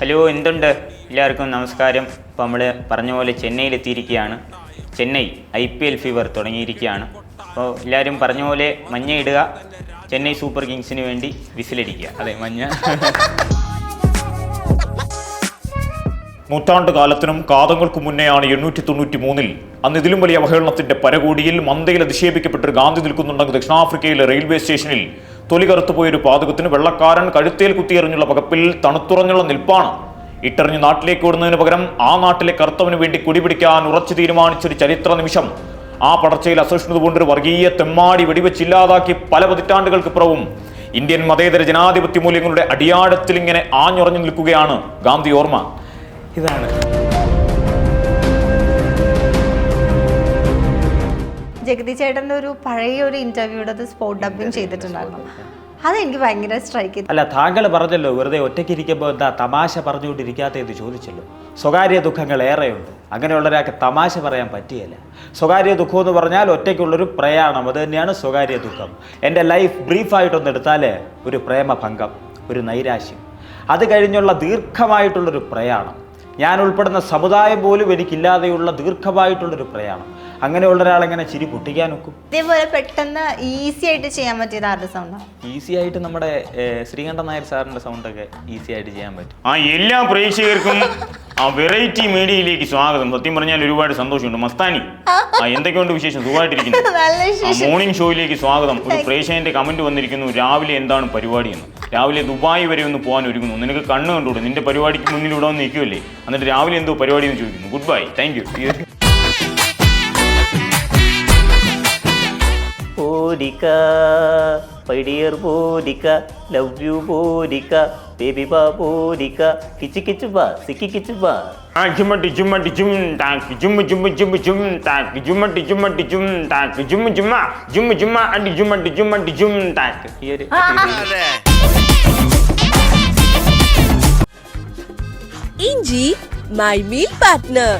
Hello, എന്തുണ്ട്? എല്ലാവർക്കും നമസ്കാരം. ഇപ്പോൾ നമ്മൾ പറഞ്ഞ പോലെ ചെന്നൈയിലെത്തിയിരിക്കുകയാണ്. ചെന്നൈ IPL ഫീവർ തുടങ്ങിയിരിക്കുകയാണ്. അപ്പോൾ എല്ലാവരും പറഞ്ഞ പോലെ മഞ്ഞ ഇടുക, ചെന്നൈ സൂപ്പർ കിങ്സിന് വേണ്ടി വിസിലടിക്കുക. അതെ, മഞ്ഞ. നൂറ്റാണ്ട് കാലത്തിനും കാതങ്ങൾക്ക് മുന്നെയാണ് 893 അന്ന് ഇതിലും വലിയ അവഹേളനത്തിന്റെ പരകോടിയിൽ മന്ദയിൽ അധിക്ഷേപിക്കപ്പെട്ടൊരു ഗാന്ധി നിൽക്കുന്നുണ്ടെങ്കിൽ ദക്ഷിണാഫ്രിക്കയിലെ റെയിൽവേ സ്റ്റേഷനിൽ തൊലി കറുത്തുപോയൊരു പാതകത്തിന് വെള്ളക്കാരൻ കഴുത്തേൽ കുത്തിയെറിഞ്ഞുള്ള പകപ്പിൽ തണുത്തുറഞ്ഞുള്ള നിൽപ്പാണ്. ഇട്ടെറിഞ്ഞ് നാട്ടിലേക്ക് ഓടുന്നതിന് പകരം ആ നാട്ടിലെ കറുത്തവന് വേണ്ടി കുടിപിടിക്കാൻ ഉറച്ചു തീരുമാനിച്ചൊരു ചരിത്ര നിമിഷം. ആ പടർച്ചയിൽ അസഹിഷ്ണുത കൊണ്ടൊരു വർഗീയ തെമ്മാടി വെടിവെച്ചില്ലാതാക്കി പല പതിറ്റാണ്ടുകൾക്കിപ്പുറവും ഇന്ത്യൻ മതേതര ജനാധിപത്യ മൂല്യങ്ങളുടെ അടിയാഴത്തിൽ ഇങ്ങനെ ആഞ്ഞുറഞ്ഞു നിൽക്കുകയാണ് ഗാന്ധി ഓർമ്മ. ഇതാണ് ജഗതി ചേട്ടൻ്റെ ഒരു പഴയ ഒരു ഇന്റർവ്യൂടെ സ്പോട്ട് ഡബിങ് ചെയ്തിട്ടുണ്ടായിരുന്നു. അതെനിക്ക് ഭയങ്കര സ്ട്രൈക്ക് ചെയ്തു. അല്ല, താങ്കൾ പറഞ്ഞല്ലോ വെറുതെ ഒറ്റയ്ക്കിരിക്കുമ്പോൾ എന്താ തമാശ പറഞ്ഞുകൊണ്ടിരിക്കാത്തതെന്ന് ചോദിച്ചല്ലോ. സ്വകാര്യ ദുഃഖങ്ങൾ ഏറെയുണ്ട്. അങ്ങനെയുള്ള ഒരാൾക്ക് തമാശ പറയാൻ പറ്റിയല്ല. സ്വകാര്യ ദുഃഖം എന്ന് പറഞ്ഞാൽ ഒറ്റയ്ക്കുള്ളൊരു പ്രയാണം, അത് തന്നെയാണ് സ്വകാര്യ ദുഃഖം. എൻ്റെ ലൈഫ് ബ്രീഫായിട്ടൊന്ന് എടുത്താൽ ഒരു പ്രേമഭംഗം, ഒരു നൈരാശ്യം, അത് കഴിഞ്ഞുള്ള ദീർഘമായിട്ടുള്ളൊരു പ്രയാണം, ഞാൻ ഉൾപ്പെടുന്ന സമുദായം പോലും എനിക്കില്ലാതെയുള്ള ദീർഘമായിട്ടുള്ളൊരു പ്രയാണം. അങ്ങനെയുള്ള ഒരാളെങ്ങനെ ചിരി പൊട്ടിക്കാൻ നോക്കും? ഇതേപോലെ പെട്ടെന്ന് ഈസി ആയിട്ട് ചെയ്യാൻ പറ്റിയത് ആരുടെ സൗണ്ടാണ്? ഈസി ആയിട്ട് നമ്മുടെ ശ്രീകണ്ഠൻ നായർ സാറിൻ്റെ സൗണ്ടൊക്കെ ഈസി ആയിട്ട് ചെയ്യാൻ പറ്റും. എല്ലാ പ്രേക്ഷകർക്കും വെറൈറ്റി മീഡിയയിലേക്ക് സ്വാഗതം. സത്യം പറഞ്ഞാൽ ഒരുപാട് സന്തോഷമുണ്ട്. മസ്താനി, എന്തൊക്കെയുണ്ട് വിശേഷം? സുഖമായിട്ടിരിക്കുന്നു? മോർണിംഗ് ഷോയിലേക്ക് സ്വാഗതം. ഒരു പ്രേക്ഷകന്റെ കമന്റ് വന്നിരിക്കുന്നു, രാവിലെ എന്താണ് പരിപാടി എന്ന്. രാവിലെ ദുബായ് വരെ ഒന്ന് പോകാൻ ഒരുങ്ങുന്നു. നിനക്ക് കണ്ണ് കണ്ടുകൂടെ? നിന്റെ പരിപാടിക്ക് മുന്നിൽ ഇവിടെ വന്ന് നിൽക്കുമല്ലേ, എന്നിട്ട് രാവിലെ എന്തോ പരിപാടി എന്ന് ചോദിക്കുന്നു. Good bye, thank you. ബോരിക, my dear ബോരിക, love you ബോരിക, baby ബാ ബോരിക, കിച്ചു കിച്ചു ബാ, സിക്കി കിച്ചു ബാ. ജുമ്മട്ടി ജുമ്മട്ടി ജും ടാക്ക് ജുമ്മ ജുമ്മ ജുമ്മ ജും ടാക്ക് ജുമ്മട്ടി ജുമ്മട്ടി ജും ടാക്ക് ജുമ്മ ജുമ്മ ജുമ്മ ജുമ്മ അടി ജുമ്മട്ടി ജുമ്മട്ടി ജും ടാക്ക്. ഈ ഒരു ഇഞ്ചി my meal partner.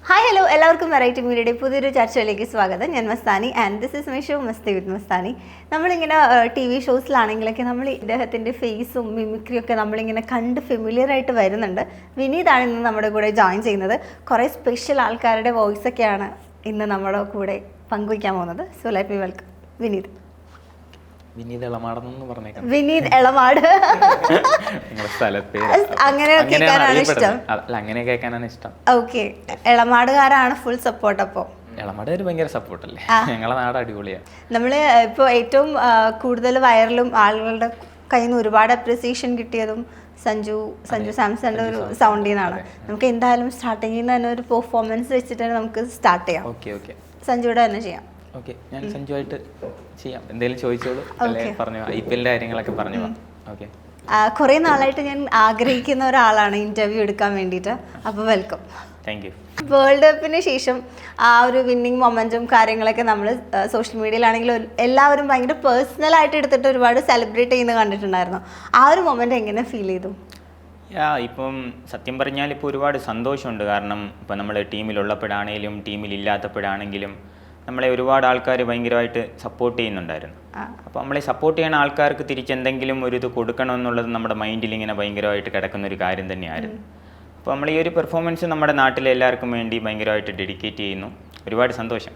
Hi, hello, എല്ലാവർക്കും വെറൈറ്റി മീഡിയയുടെ പുതിയൊരു ചർച്ചയിലേക്ക് സ്വാഗതം. ഞാൻ Mastani and this is my show Masti with Mastani. നമ്മളിങ്ങനെ TV ഷോസിലാണെങ്കിലൊക്കെ നമ്മൾ ഇദ്ദേഹത്തിൻ്റെ ഫേസും മിമിക്രിയും ഒക്കെ നമ്മളിങ്ങനെ കണ്ട് ഫെമിലിയർ ആയിട്ട് വരുന്നുണ്ട്. വിനീതാണ് ഇന്ന് നമ്മുടെ കൂടെ ജോയിൻ ചെയ്യുന്നത്. കുറേ സ്പെഷ്യൽ ആൾക്കാരുടെ വോയിസൊക്കെയാണ് ഇന്ന് നമ്മുടെ കൂടെ പങ്കുവയ്ക്കാൻ പോകുന്നത്. So let me welcome Vineeth. Vineeth എളമാടെന്ന് പറഞ്ഞേക്കാം. വിനീത് എളമാട്, അങ്ങനെ കേൾക്കാനാണ് ഇഷ്ടം? അങ്ങനെ കേൾക്കാനാണ് ഇഷ്ടം. ഓക്കെ, എളമാടുകാരാണ് ഫുൾ സപ്പോർട്ട്. അപ്പോൾ എളമാട് ഭയങ്കര സപ്പോർട്ടല്ലേ? ഞങ്ങളെ നാട് അടിപൊളിയാണ്. നമ്മൾ ഇപ്പോൾ ഏറ്റവും കൂടുതൽ വൈറലും ആളുകളുടെ കയ്യിൽ നിന്ന് ഒരുപാട് അപ്രിസിയേഷൻ കിട്ടിയതും സഞ്ജു സാംസന്റെ ഒരു സൗണ്ടിൽ നിന്നാണ്. നമുക്ക് എന്തായാലും സ്റ്റാർട്ടിങ്ങിൽ നിന്ന് തന്നെ ഒരു പെർഫോമൻസ് വെച്ചിട്ട് തന്നെ നമുക്ക് സ്റ്റാർട്ട് ചെയ്യാം. ഓക്കെ സഞ്ജുയുടെ തന്നെ ചെയ്യാം. ഓക്കെ, ഞാൻ സഞ്ജുവായിട്ട് ചെയ്യാം. എന്തെങ്കിലും ചോദിച്ചോളൂ, പറഞ്ഞു. IPLന്റെ കാര്യങ്ങളൊക്കെ പറഞ്ഞു. ഓക്കെ, കുറേ നാളായിട്ട് ഞാൻ ആഗ്രഹിക്കുന്ന ഒരാളാണ് ഇന്റർവ്യൂ എടുക്കാൻ വേണ്ടിയിട്ട്. അപ്പോൾ വെൽക്കം. Thank you. വേൾഡ് കപ്പിന് ശേഷം ആ ഒരു വിന്നിങ് മൊമെന്റും കാര്യങ്ങളൊക്കെ നമ്മൾ സോഷ്യൽ മീഡിയയിലാണെങ്കിലും എല്ലാവരും ഭയങ്കര പേഴ്സണലായിട്ട് എടുത്തിട്ട് ഒരുപാട് സെലിബ്രേറ്റ് ചെയ്യുന്നത് കണ്ടിട്ടുണ്ടായിരുന്നു. ആ ഒരു മൊമെന്റ് എങ്ങനെ ഫീൽ ചെയ്തു? ഇപ്പം സത്യം പറഞ്ഞാൽ ഇപ്പോൾ ഒരുപാട് സന്തോഷമുണ്ട്. കാരണം ഇപ്പം നമ്മൾ ടീമിലുള്ളപ്പോഴാണെങ്കിലും ടീമിലില്ലാത്തപ്പോഴാണെങ്കിലും നമ്മളെ ഒരുപാട് ആൾക്കാർ ഭയങ്കരമായിട്ട് സപ്പോർട്ട് ചെയ്യുന്നുണ്ടായിരുന്നു. അപ്പോൾ നമ്മളെ സപ്പോർട്ട് ചെയ്യുന്ന ആൾക്കാർക്ക് തിരിച്ചെന്തെങ്കിലും ഒരു ഇത് കൊടുക്കണമെന്നുള്ളത് നമ്മുടെ മൈൻഡിൽ ഇങ്ങനെ ഭയങ്കരമായിട്ട് കിടക്കുന്ന ഒരു കാര്യം തന്നെയായിരുന്നു. അപ്പോൾ നമ്മൾ ഈ ഒരു പെർഫോമൻസ് നമ്മുടെ നാട്ടിലെ എല്ലാവർക്കും വേണ്ടി ഭയങ്കരമായിട്ട് ഡെഡിക്കേറ്റ് ചെയ്യുന്നു. ഒരുപാട് സന്തോഷം.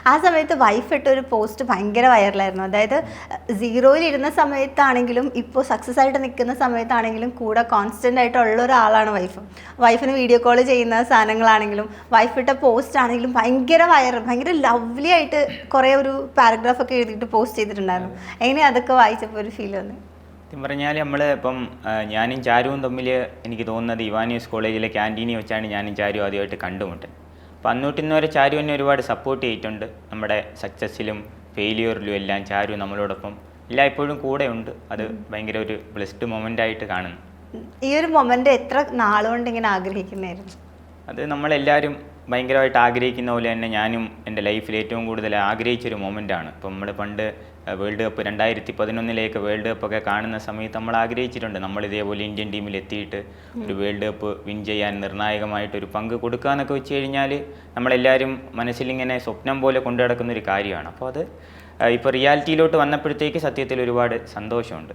ആ സമയത്ത് വൈഫ് ഇട്ട ഒരു പോസ്റ്റ് ഭയങ്കര വൈറലായിരുന്നു. അതായത് 0-ൽ ഇരുന്ന സമയത്താണെങ്കിലും ഇപ്പോൾ സക്സസ് ആയിട്ട് നിൽക്കുന്ന സമയത്താണെങ്കിലും കൂടെ കോൺസ്റ്റൻ്റ് ആയിട്ട് ഉള്ള ഒരാളാണ് വൈഫ്. വൈഫിന് വീഡിയോ കോൾ ചെയ്യുന്ന സാധനങ്ങളാണെങ്കിലും വൈഫ് ഇട്ട പോസ്റ്റ് ആണെങ്കിലും ഭയങ്കര ഭയങ്കര ലവ്ലി ആയിട്ട് കുറേ ഒരു പാരഗ്രാഫൊക്കെ എഴുതിയിട്ട് പോസ്റ്റ് ചെയ്തിട്ടുണ്ടായിരുന്നു. എങ്ങനെ അതൊക്കെ വായിച്ചപ്പോൾ ഒരു ഫീൽ വന്നു? സത്യം പറഞ്ഞാൽ നമ്മൾ ഇപ്പം ഞാനും ചാരുവും തമ്മിൽ എനിക്ക് തോന്നുന്നത് ഇവാനിയസ് കോളേജിലെ ക്യാൻറ്റീനിൽ വെച്ചാണ് ഞാനും ചാരു ആദ്യമായിട്ട് കണ്ടുമുട്ടത്. അപ്പോൾ അന്നോട്ടിന്ന് വരെ ചാരു എന്നെ ഒരുപാട് സപ്പോർട്ട് ചെയ്തിട്ടുണ്ട്. നമ്മുടെ സക്സസ്സിലും ഫെയിലിയറിലും എല്ലാം ചാരു നമ്മളോടൊപ്പം എല്ലായ്പ്പോഴും കൂടെ ഉണ്ട്. അത് ഭയങ്കര ഒരു ബ്ലെസ്ഡ് മൊമെൻ്റ് ആയിട്ട് കാണുന്നു. ഈ ഒരു മൊമെൻ്റ് എത്ര നാളുകൊണ്ട് ഇങ്ങനെ ആഗ്രഹിക്കുന്നതായിരുന്നു? അത് നമ്മളെല്ലാവരും ഭയങ്കരമായിട്ട് ആഗ്രഹിക്കുന്ന പോലെ തന്നെ ഞാനും എൻ്റെ ലൈഫിൽ ഏറ്റവും കൂടുതൽ ആഗ്രഹിച്ചൊരു മൊമെൻ്റാണ്. ഇപ്പം നമ്മൾ പണ്ട് വേൾഡ് കപ്പ് 2011 വേൾഡ് കപ്പൊക്കെ കാണുന്ന സമയത്ത് നമ്മൾ ആഗ്രഹിച്ചിട്ടുണ്ട് നമ്മൾ ഇതേപോലെ ഇന്ത്യൻ ടീമിൽ എത്തിയിട്ട് ഒരു വേൾഡ് കപ്പ് വിൻ ചെയ്യാൻ നിർണായകമായിട്ടൊരു പങ്ക് കൊടുക്കാമെന്നൊക്കെ വെച്ച് കഴിഞ്ഞാൽ നമ്മളെല്ലാവരും മനസ്സിലിങ്ങനെ സ്വപ്നം പോലെ കൊണ്ടു നടക്കുന്നൊരു കാര്യമാണ്. അപ്പോൾ അത് ഇപ്പോൾ റിയാലിറ്റിയിലോട്ട് വന്നപ്പോഴത്തേക്ക് സത്യത്തിൽ ഒരുപാട് സന്തോഷമുണ്ട്.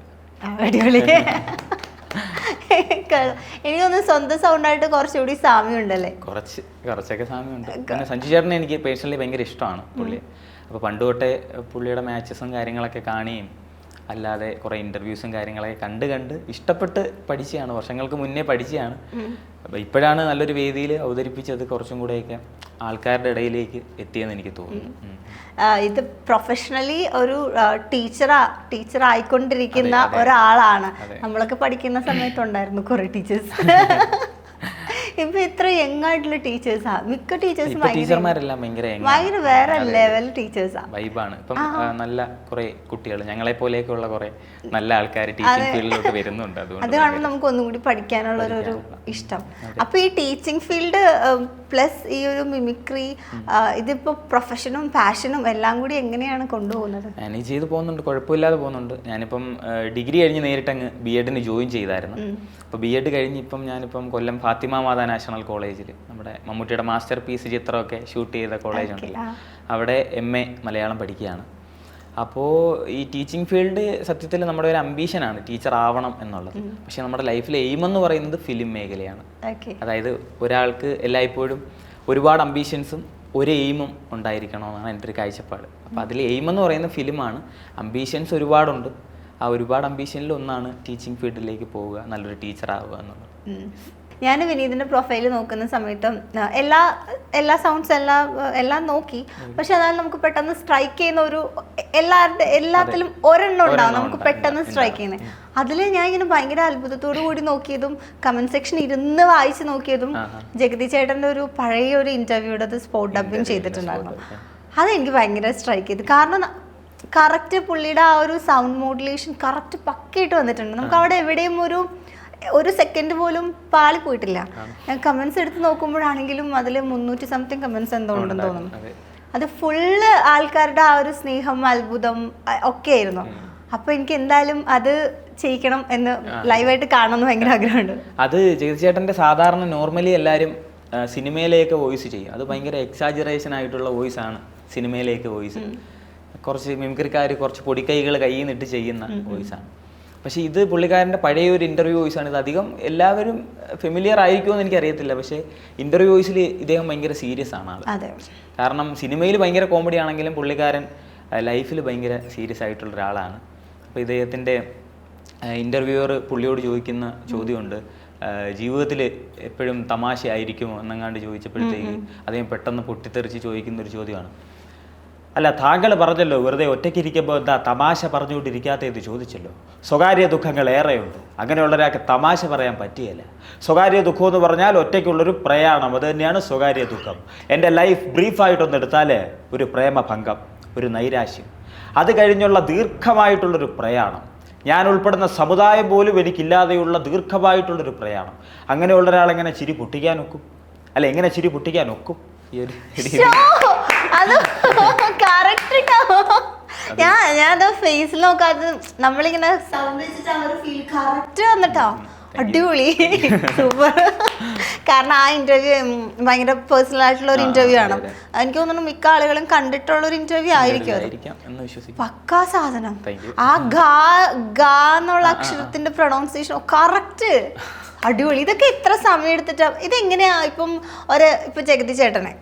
അടിപൊളി. എനിക്ക് തോന്നുന്നു സ്വന്തം സൗണ്ടായിട്ട് കുറച്ചുകൂടി സാമ്യമുണ്ടല്ലേ? കുറച്ചൊക്കെ സാമ്യമുണ്ട്. പിന്നെ സഞ്ജു ചേട്ടനെ എനിക്ക് പേഴ്സണലി ഭയങ്കര ഇഷ്ടമാണ് പുള്ളി. അപ്പോൾ പണ്ട് തൊട്ടേ പുള്ളിയുടെ മാച്ചസും കാര്യങ്ങളൊക്കെ കാണുകയും അല്ലാതെ കുറേ ഇൻ്റർവ്യൂസും കാര്യങ്ങളൊക്കെ കണ്ട് ഇഷ്ടപ്പെട്ട് പഠിച്ചതാണ്, വർഷങ്ങൾക്ക് മുന്നേ പഠിച്ചതാണ്. അപ്പോൾ ഇപ്പോഴാണ് നല്ലൊരു വേദിയിൽ അവതരിപ്പിച്ചത് കുറച്ചും കൂടെയൊക്കെ ആൾക്കാരുടെ ഇടയിലേക്ക് എത്തിയെന്ന് എനിക്ക് തോന്നുന്നു. ഇത് പ്രൊഫഷണലി ഒരു ടീച്ചർ ആയിക്കൊണ്ടിരിക്കുന്ന ഒരാളാണ്. നമ്മളൊക്കെ പഠിക്കുന്ന സമയത്തുണ്ടായിരുന്നു കുറെ ടീച്ചേഴ്സ്. ഇപ്പൊ ഇത്ര യങ് ആയിട്ടുള്ള ടീച്ചേഴ്സാ മിക്ക ടീച്ചേഴ്സും. ടീച്ചർമാരെല്ലാം ഭയങ്കര വേറെ ലെവൽ ടീച്ചേഴ്സാ. വൈബാണ്. ഇപ്പം നല്ല കുറെ കുട്ടികൾ ഞങ്ങളെ പോലെയൊക്കെ ഉള്ള കുറെ നല്ല ആൾക്കാർ ടീച്ചിങ് ഫീൽഡിലോട്ട് വരുന്നുണ്ട്. അത് കാണുമ്പോൾ നമുക്ക് ഒന്നും കൂടി പഠിക്കാനുള്ള ഒരു ഇഷ്ടം. അപ്പൊ ഈ ടീച്ചിങ് ഫീൽഡ് പ്ലസ് ഈ ഒരു മിമിക്രി, ഇതിപ്പോ പ്രൊഫഷനും പാഷനും എല്ലാം കൂടി എങ്ങനെയാണ് കൊണ്ടുപോകുന്നത്? മാനേജ് ചെയ്ത് പോകുന്നുണ്ട്, കുഴപ്പമില്ലാതെ പോകുന്നുണ്ട്. ഞാനിപ്പം ഡിഗ്രി കഴിഞ്ഞ് നേരിട്ടങ്ങ് BEd ജോയിൻ ചെയ്തായിരുന്നു. അപ്പോൾ BEd കഴിഞ്ഞ് ഞാനിപ്പം കൊല്ലം ഫാത്തിമ മാതാ നാഷണൽ കോളേജിൽ നമ്മുടെ മമ്മൂട്ടിയുടെ മാസ്റ്റർ പീസ് ചിത്രമൊക്കെ ഷൂട്ട് ചെയ്ത കോളേജ് ഉണ്ടല്ലോ, അവിടെ MA മലയാളം പഠിക്കുകയാണ്. അപ്പോൾ ഈ ടീച്ചിങ് ഫീൽഡ് സത്യത്തിൽ നമ്മുടെ ഒരു അംബീഷനാണ്, ടീച്ചർ ആവണം എന്നുള്ളത്. പക്ഷേ നമ്മുടെ ലൈഫിലെ എയിം എന്ന് പറയുന്നത് ഫിലിം മേഖലയാണ്. അതായത് ഒരാൾക്ക് എല്ലായ്പ്പോഴും ഒരുപാട് അംബീഷൻസും ഒരു എയിമും ഉണ്ടായിരിക്കണമെന്നാണ് എൻ്റെ ഒരു കാഴ്ചപ്പാട്. അപ്പോൾ അതിൽ എയിം എന്ന് പറയുന്ന ഫിലിമാണ്. അംബീഷൻസ് ഒരുപാടുണ്ട്. ആ ഒരുപാട് അംബീഷനിൽ ഒന്നാണ് ടീച്ചിങ് ഫീൽഡിലേക്ക് പോവുക, നല്ലൊരു ടീച്ചർ ആവുക എന്നുള്ളത്. ഞാൻ വിനീതിൻ്റെ പ്രൊഫൈൽ നോക്കുന്ന സമയത്ത് എല്ലാ സൗണ്ട്സ് എല്ലാം നോക്കി. പക്ഷെ അതായത് നമുക്ക് പെട്ടെന്ന് സ്ട്രൈക്ക് ചെയ്യുന്ന ഒരു എല്ലാത്തിലും ഒരെണ്ണം ഉണ്ടാവും നമുക്ക് പെട്ടെന്ന് സ്ട്രൈക്ക് ചെയ്യുന്നത്. അതിൽ ഞാൻ ഇങ്ങനെ ഭയങ്കര അത്ഭുതത്തോടു കൂടി നോക്കിയതും കമന്റ് സെക്ഷൻ ഇരുന്ന് വായിച്ച് നോക്കിയതും ജഗതി ചേട്ടൻ്റെ ഒരു പഴയ ഒരു ഇന്റർവ്യൂടെ സ്പോട്ട് ഡബിങ് ചെയ്തിട്ടുണ്ടായിരുന്നു. അതെനിക്ക് ഭയങ്കര സ്ട്രൈക്ക് ചെയ്തു. കാരണം കറക്റ്റ് പുള്ളിയുടെ ആ ഒരു സൗണ്ട് മോഡുലേഷൻ കറക്റ്റ് പക്കയായിട്ട് വന്നിട്ടുണ്ട്. നമുക്ക് അവിടെ എവിടെയും ഒരു സെക്കൻഡ് പോലും പാളി പോയിട്ടില്ല. ഞാൻ കമന്റ്സ് എടുത്ത് നോക്കുമ്പോഴാണെങ്കിലും അതിൽ 300 സംതിങ് കമന്റ്സ് എന്തോ ഉണ്ടെന്ന് തോന്നുന്നു. അത് ഫുള്ള് ആൾക്കാരുടെ ആ ഒരു സ്നേഹം, അത്ഭുതം ഒക്കെ ആയിരുന്നു. അപ്പൊ എനിക്ക് എന്തായാലും അത് ചെയ്യിക്കണം എന്ന് ലൈവായിട്ട് കാണണമെന്ന് ഭയങ്കര ആഗ്രഹമുണ്ട്. അത് ജഗതി ചേട്ടൻ്റെ സാധാരണ നോർമലി എല്ലാവരും സിനിമയിലേക്ക് വോയിസ് ചെയ്യും. അത് ഭയങ്കര എക്സാജറേഷൻ ആയിട്ടുള്ള വോയിസ് ആണ് സിനിമയിലേക്ക് വോയിസ്. കുറച്ച് മിമിക്രിക്കാർ കുറച്ച് പൊടിക്കൈകൾ കയ്യിൽ നിന്നിട്ട് ചെയ്യുന്ന വോയിസാണ്. പക്ഷേ ഇത് പുള്ളിക്കാരൻ്റെ പഴയ ഒരു ഇൻ്റർവ്യൂ വോയിസാണ്. ഇത് അധികം എല്ലാവരും ഫെമിലിയർ ആയിരിക്കുമെന്ന് എനിക്കറിയത്തില്ല. പക്ഷേ ഇൻ്റർവ്യൂ വോയിസിൽ ഇദ്ദേഹം ഭയങ്കര സീരിയസ് ആണ് ആൾ. കാരണം സിനിമയിൽ ഭയങ്കര കോമഡി ആണെങ്കിലും പുള്ളിക്കാരൻ ലൈഫിൽ ഭയങ്കര സീരിയസ് ആയിട്ടുള്ള ഒരാളാണ്. അപ്പോൾ ഇദ്ദേഹത്തിൻ്റെ ഇൻ്റർവ്യൂവർ പുള്ളിയോട് ചോദിക്കുന്ന ചോദ്യമുണ്ട്, ജീവിതത്തിൽ എപ്പോഴും തമാശയായിരിക്കുമോ എന്നങ്ങാണ്ട് ചോദിച്ചപ്പോഴത്തേക്ക് അദ്ദേഹം പെട്ടെന്ന് പൊട്ടിത്തെറിച്ച് ചോദിക്കുന്ന ഒരു ചോദ്യമാണ്, അല്ല താങ്കൾ പറഞ്ഞല്ലോ വെറുതെ ഒറ്റയ്ക്കിരിക്കുമ്പോൾ എന്താ തമാശ പറഞ്ഞുകൊണ്ടിരിക്കാത്തതെന്ന് ചോദിച്ചല്ലോ. സ്വകാര്യ ദുഃഖങ്ങൾ ഏറെയുണ്ട്, അങ്ങനെയുള്ള ഒരാൾക്ക് തമാശ പറയാൻ പറ്റിയല്ല. സ്വകാര്യ ദുഃഖം എന്ന് പറഞ്ഞാൽ ഒറ്റയ്ക്കുള്ളൊരു പ്രയാണം, അത് തന്നെയാണ് സ്വകാര്യ ദുഃഖം. എൻ്റെ ലൈഫ് ബ്രീഫായിട്ടൊന്ന് എടുത്താൽ ഒരു പ്രേമഭംഗം, ഒരു നൈരാശ്യം, അത് കഴിഞ്ഞുള്ള ദീർഘമായിട്ടുള്ളൊരു പ്രയാണം, ഞാൻ ഉൾപ്പെടുന്ന സമുദായം പോലും എനിക്കില്ലാതെയുള്ള ദീർഘമായിട്ടുള്ളൊരു പ്രയാണം. അങ്ങനെയുള്ള ഒരാളെങ്ങനെ ചിരി പൊട്ടിക്കാൻ ഒക്കും? അല്ല എങ്ങനെ ചിരി പൊട്ടിക്കാൻ ഒക്കും? ഈ ഒരു ഞാൻ ഫേസിൽ നോക്കാതെ നമ്മളിങ്ങനെ സൗണ്ട് വെച്ചിട്ട് കറക്റ്റ് വന്നിട്ടോ. അടിപൊളി, സൂപ്പർ. കാരണം ആ ഇന്റർവ്യൂ ഭയങ്കര പേഴ്സണൽ ആയിട്ടുള്ള ഒരു ഇന്റർവ്യൂ ആണ്. എനിക്ക് തോന്നുന്നു മിക്ക ആളുകളും കണ്ടിട്ടുള്ള ഒരു ഇന്റർവ്യൂ ആയിരിക്കും. പക്കാ സാധനം. ആ ഗാ എന്നുള്ള അക്ഷരത്തിന്റെ പ്രൊണൗൺസിയേഷൻ കറക്റ്റ്, അടിപൊളി. ഇതൊക്കെ എത്ര സമയം എടുത്തിട്ടാ? ഇതെങ്ങനെയാ ഇപ്പൊ ജഗതി ചേട്ടനെ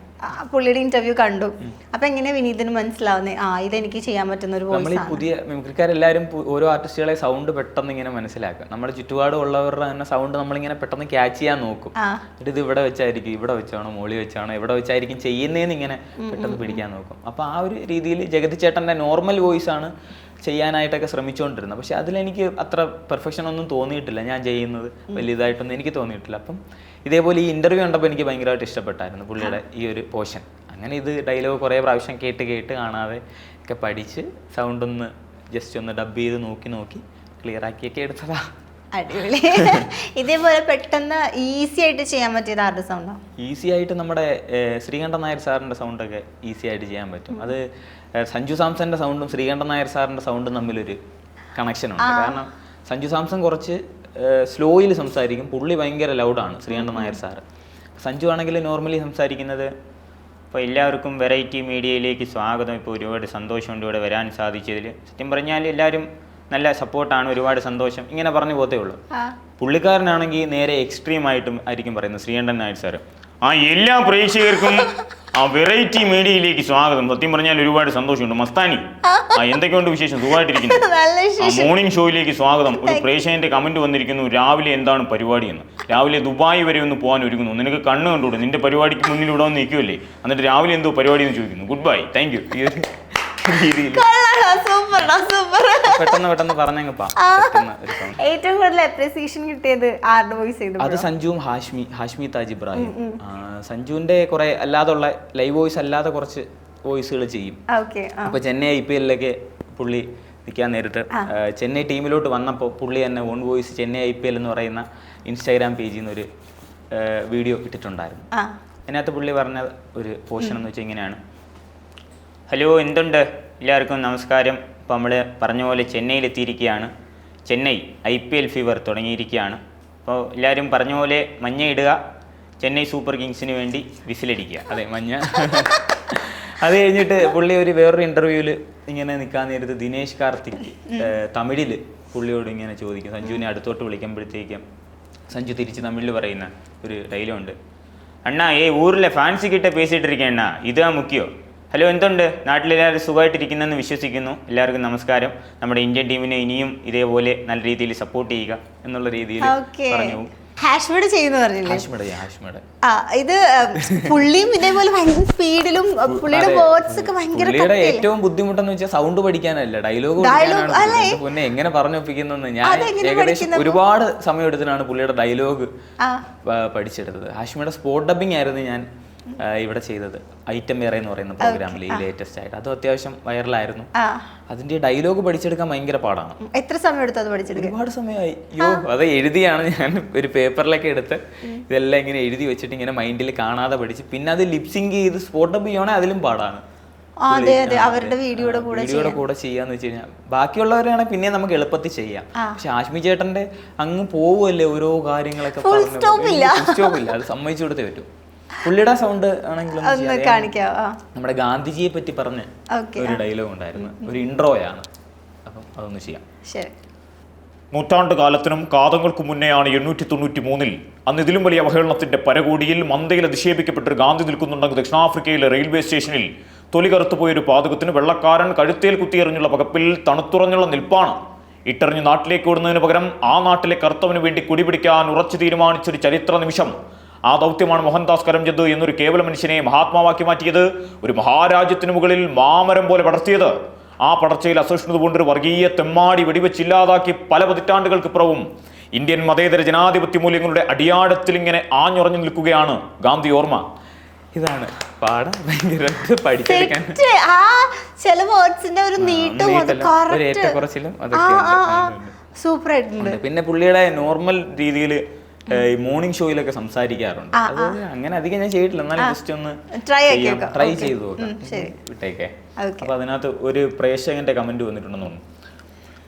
പുള്ളിയുടെ ഇന്റർവ്യൂ കണ്ടു, അപ്പൊ എങ്ങനെ വിനീതിന് മനസ്സിലാവുന്നേ ഇതെനിക്ക് ചെയ്യാൻ പറ്റുന്ന ഒരു വോയിസ് ആണ്? പുതിയ മിമിക്രിക്കാരെല്ലാവരും ഓരോ ആർട്ടിസ്റ്റുകളെ സൗണ്ട് പെട്ടെന്ന് ഇങ്ങനെ മനസ്സിലാക്കുക. നമ്മുടെ ചുറ്റുപാട് ഉള്ളവരുടെ തന്നെ സൗണ്ട് നമ്മളിങ്ങനെ പെട്ടെന്ന് ക്യാച്ച് ചെയ്യാൻ നോക്കും. എന്നിട്ട് ഇത് ഇവിടെ വെച്ചായിരിക്കും, ഇവിടെ വെച്ചാണോ, മോളി വെച്ചാണോ, എവിടെ വെച്ചായിരിക്കും ചെയ്യുന്നതെന്ന് ഇങ്ങനെ പെട്ടെന്ന് പിടിക്കാൻ നോക്കും. അപ്പോൾ ആ ഒരു രീതിയിൽ ജഗതി ചേട്ടൻ്റെ നോർമൽ വോയിസ് ആണ് ചെയ്യാനായിട്ടൊക്കെ ശ്രമിച്ചുകൊണ്ടിരുന്നത്. പക്ഷെ അതിലെനിക്ക് അത്ര പെർഫെക്ഷൻ ഒന്നും തോന്നിയിട്ടില്ല. ഞാൻ ചെയ്യുന്നത് വലിയതായിട്ടൊന്നും എനിക്ക് തോന്നിയിട്ടില്ല. അപ്പം ഇതേപോലെ ഈ ഇൻ്റർവ്യൂ കണ്ടപ്പോൾ എനിക്ക് ഭയങ്കരമായിട്ട് ഇഷ്ടപ്പെട്ടായിരുന്നു പുള്ളിയുടെ ഈ ഒരു പോർഷൻ. അങ്ങനെ ഇത് ഡയലോഗ് കുറേ പ്രാവശ്യം കേട്ട് കാണാതെ ഒക്കെ പഠിച്ച് സൗണ്ട് ഒന്ന് ജസ്റ്റ് ഒന്ന് ഡബ് ചെയ്ത് നോക്കി ക്ലിയർ ആക്കിയൊക്കെ എടുത്തതാ. അടിപൊളി. ഇതേപോലെ പെട്ടെന്ന് ഈസി ആയിട്ട് ചെയ്യാൻ പറ്റിയത് ആരുടെ സൗണ്ടോ? ഈസി ആയിട്ട് നമ്മുടെ ശ്രീകണ്ഠൻ നായർ സാറിൻ്റെ സൗണ്ടൊക്കെ ഈസി ആയിട്ട് ചെയ്യാൻ പറ്റും. അത് സഞ്ജു സാംസന്റെ സൗണ്ടും ശ്രീകണ്ഠൻ നായർ സാറിൻ്റെ സൗണ്ടും തമ്മിലൊരു കണക്ഷൻ ഉണ്ട്. കാരണം സഞ്ജു സാംസൺ കുറച്ച് സ്ലോയിൽ സംസാരിക്കും, പുള്ളി ഭയങ്കര ലൗഡാണ് ശ്രീകണ്ഠൻ നായർ സാറ്. സഞ്ജു ആണെങ്കിൽ നോർമലി സംസാരിക്കുന്നത് അപ്പോൾ എല്ലാവർക്കും വെറൈറ്റി മീഡിയയിലേക്ക് സ്വാഗതം. ഇപ്പോൾ ഒരുപാട് സന്തോഷമുണ്ട് ഇവിടെ വരാൻ സാധിച്ചതിൽ. സത്യം പറഞ്ഞാൽ എല്ലാവരും നല്ല സപ്പോർട്ടാണ്, ഒരുപാട് സന്തോഷം. ഇങ്ങനെ പറഞ്ഞു പോത്തേ ഉള്ളൂ. പുള്ളിക്കാരനാണെങ്കിൽ നേരെ എക്സ്ട്രീം ആയിട്ടും ആയിരിക്കും പറയുന്നത്. ശ്രീകണ്ഠൻ നായർ സാറ് എല്ലാ പ്രേക്ഷകർക്കും വെറൈറ്റി മീഡിയയിലേക്ക് സ്വാഗതം. സത്യം പറഞ്ഞാൽ ഒരുപാട് സന്തോഷമുണ്ട്. മസ്താനി എന്തൊക്കെയുണ്ട് വിശേഷം? സുഖമായിട്ടിരിക്കുന്നു. മോർണിംഗ് ഷോയിലേക്ക് സ്വാഗതം. ഒരു പ്രേക്ഷകന്റെ കമന്റ് വന്നിരിക്കുന്നു, രാവിലെ എന്താണ് പരിപാടി എന്ന്. രാവിലെ ദുബായ് വരെ ഒന്ന് പോകാൻ ഒരുങ്ങുന്നു. നിനക്ക് കണ്ണ് കണ്ടുകൂടെ? നിന്റെ പരിപാടിക്ക് മുന്നിൽ ഇവിടെ വന്ന് നിൽക്കുമല്ലേ, എന്നിട്ട് രാവിലെ എന്തോ പരിപാടി എന്ന് ചോദിക്കുന്നു. Good bye, thank U. ഈ ഒരു രീതിയിൽ പെട്ടെന്ന് പറഞ്ഞങ്ങ് ഏറ്റവും കൂടുതൽ അപ്രീസിയേഷൻ കിട്ടിയത് ആരുടെ വോയിസ് ചെയ്തു? അത് സഞ്ജുവും ഹാഷ്മി താജ് ഇബ്രാഹിം. സഞ്ജുവിന്റെ കുറെ അല്ലാതുള്ള ലൈവ് വോയിസ് അല്ലാതെ കുറച്ച് വോയിസുകൾ ചെയ്യും. അപ്പൊ ചെന്നൈ IPL പുള്ളി നിൽക്കാൻ നേരിട്ട് ചെന്നൈ ടീമിലോട്ട് വന്നപ്പോൾ പുള്ളി തന്നെ ഓൺ വോയിസ് ചെന്നൈ IPL എന്ന് പറയുന്ന ഇൻസ്റ്റാഗ്രാം പേജിൽ നിന്ന് ഒരു വീഡിയോ ഇട്ടിട്ടുണ്ടായിരുന്നു. അതിനകത്ത് പുള്ളി പറഞ്ഞ ഒരു പോർഷൻ എന്ന് വെച്ചാൽ ഇങ്ങനെയാണ്: ഹലോ, എന്തുണ്ട് എല്ലാവർക്കും നമസ്കാരം. ഇപ്പോൾ നമ്മൾ പറഞ്ഞ പോലെ ചെന്നൈയിലെത്തിയിരിക്കുകയാണ്. ചെന്നൈ IPL ഫീവർ തുടങ്ങിയിരിക്കുകയാണ്. അപ്പോൾ എല്ലാവരും പറഞ്ഞ പോലെ മഞ്ഞ ഇടുക, ചെന്നൈ സൂപ്പർ കിങ്സിന് വേണ്ടി വിസിലടിക്കുക. അതെ, മഞ്ഞ. അത് കഴിഞ്ഞിട്ട് പുള്ളി വേറൊരു ഇൻ്റർവ്യൂവിൽ ഇങ്ങനെ നിൽക്കാൻ നേരത്ത് ദിനേശ് കാർത്തിക് തമിഴിൽ പുള്ളിയോട് ഇങ്ങനെ ചോദിക്കും. സഞ്ജുവിനെ അടുത്തോട്ട് വിളിക്കുമ്പോഴത്തേക്കും സഞ്ജു തിരിച്ച് തമിഴിൽ പറയുന്ന ഒരു ഡയലോഗുണ്ട്: അണ്ണാ ഊരിലെ ഫാൻസി കിட்ட പേസിട്ടിരിക്കുക അണ്ണാ, ഇതാ മുഖ്യോ. ഹലോ, എന്തുണ്ട്? നാട്ടിലെല്ലാവരും സുഖമായിട്ടിരിക്കുന്നെന്ന് വിശ്വസിക്കുന്നു. എല്ലാവർക്കും നമസ്കാരം. നമ്മുടെ ഇന്ത്യൻ ടീമിനെ ഇനിയും ഇതേപോലെ നല്ല രീതിയിൽ സപ്പോർട്ട് ചെയ്യുക എന്നുള്ള രീതിയിൽ പറഞ്ഞു. ഹാഷ്മഡ് ചെയ്യുന്നു പറഞ്ഞില്ലേ? ഹാഷ്മഡ് ഇത് പുള്ളിയും ഇതേപോലെ ഭയങ്കര സ്പീഡിലും പുള്ളിയുടെ വേർഡ്സ് ഒക്കെ ഭയങ്കര. ഏറ്റവും ബുദ്ധിമുട്ടെന്ന് വെച്ചാൽ സൗണ്ട് പഠിക്കാനല്ല, ഡയലോഗ് പിന്നെ എങ്ങനെ പറഞ്ഞൊപ്പിക്കുന്നു. ഞാൻ ഏകദേശം ഒരുപാട് സമയം എടുത്തിട്ടാണ് പുള്ളിയുടെ ഡയലോഗ് പഠിച്ചെടുത്തത്. ഹാഷ്മിയുടെ സ്പോട്ട് ഡബിങ് ആയിരുന്നു ഞാൻ ഇവിടെ ചെയ്തത്. ഐറ്റം വേറെ എന്ന് പറയുന്ന പ്രോഗ്രാമിൽ ഈ ലേറ്റസ്റ്റ് ആയിട്ട്. അത് അത്യാവശ്യം വൈറലായിരുന്നു. അതിന്റെ ഡയലോഗ് പഠിച്ചെടുക്കാൻ ഭയങ്കര പാടാണ്. എത്ര സമയം എടുത്തു അത് പഠിച്ചെടുക്കാൻ? ഒരുപാട് സമയമായി. അത് എഴുതിയാണ് ഞാൻ ഒരു പേപ്പറിലൊക്കെ എടുത്ത് ഇതെല്ലാം ഇങ്ങനെ എഴുതി വെച്ചിട്ട് ഇങ്ങനെ മൈൻഡിൽ കാണാതെ പഠിച്ച് പിന്നെ അത് ലിപ്സിങ്ക് ചെയ്ത് സ്പോട്ട് അപ്പ് ചെയ്യണേ അതിലും പാടാണ്. അവരുടെ വീഡിയോയുടെ കൂടെ ചെയ്യാന്ന് വെച്ച് കഴിഞ്ഞാൽ ബാക്കിയുള്ളവരാണെങ്കിൽ പിന്നെ നമുക്ക് എളുപ്പത്തിൽ ചെയ്യാം. പക്ഷെ ആഷ്മി ചേട്ടന്റെ അങ്ങ് പോവുമല്ലേ ഓരോ കാര്യങ്ങളൊക്കെ സ്റ്റോപ്പില്ല. അത് സമ്മതിച്ചു കൊടുത്തേ പറ്റും. പുള്ളിയുടെ സൗണ്ട് ആണെങ്കിലും നമ്മുടെ ഗാന്ധിജിയെ പറ്റി പറഞ്ഞ ഒരു ഡയലോഗ് ഉണ്ടായിരുന്നു, ഒരു ഇൻട്രോയാണ്. അപ്പം അതൊന്ന് ചെയ്യാം. നൂറ്റാണ്ട് കാലത്തിനും കാതങ്ങൾക്ക് മുന്നെയാണ് 893 അന്ന് ഇതിലും വലിയ അവഹേളനത്തിന്റെ പരകോടിയിൽ മന്ദയിൽ അധിക്ഷേപിക്കപ്പെട്ടൊരു ഗാന്ധി നിൽക്കുന്നുണ്ടെങ്കിൽ ദക്ഷിണാഫ്രിക്കയിലെ റെയിൽവേ സ്റ്റേഷനിൽ തൊലി കറുത്തുപോയൊരു പാതകത്തിന് വെള്ളക്കാരൻ കഴുത്തേൽ കുത്തിയെറിഞ്ഞുള്ള വകപ്പിൽ തണുത്തുറഞ്ഞുള്ള നിൽപ്പാണ്. ഇട്ടെറിഞ്ഞ് നാട്ടിലേക്ക് ഓടുന്നതിന് പകരം ആ നാട്ടിലെ കർത്തവന് വേണ്ടി കുടിപിടിക്കാൻ ഉറച്ചു തീരുമാനിച്ചൊരു ചരിത്ര നിമിഷം. ആ ദൗത്യമാണ് മോഹൻദാസ് കരംചന്ദ് എന്നൊരു കേവല മനുഷ്യനെ മഹാത്മാവാക്കി മാറ്റിയത്, ഒരു മഹാരാജ്യത്തിനു മുകളിൽ മാമരം പോലെ പടർത്തിയത്. ആ പടർച്ചയിൽ അസഹിഷ്ണുത കൊണ്ടൊരു വർഗീയ തെമ്മാടി വെടിവെച്ചില്ലാതാക്കി പല പതിറ്റാണ്ടുകൾക്കിപ്പുറവും ഇന്ത്യൻ മതേതര ജനാധിപത്യ മൂല്യങ്ങളുടെ അടിയാഴത്തിൽ ഇങ്ങനെ ആഞ്ഞുറഞ്ഞു നിൽക്കുകയാണ് ഗാന്ധി ഓർമ്മ. ഇതാണ് പാഠം. ഭയങ്കര പഠിച്ചെടുക്കാൻ ഏറ്റക്കുറച്ചിലും സൂപ്പർ ആയിട്ടുണ്ട്. പിന്നെ പുള്ളിയുടെ നോർമൽ രീതിയിൽ ഈ മോർണിംഗ് ഷോയിലൊക്കെ സംസാരിക്കാറുണ്ട്. അത് അങ്ങനെ അധികം ഞാൻ ചെയ്തിട്ടില്ല, എന്നാലും ജസ്റ്റ് ഒന്ന് ട്രൈ ചെയ്തു നോക്കാം, വിട്ടേക്കെ. അപ്പൊ അതിനകത്ത് ഒരു പ്രേക്ഷകന്റെ കമന്റ് വന്നിട്ടുണ്ടെന്ന് തോന്നുന്നു.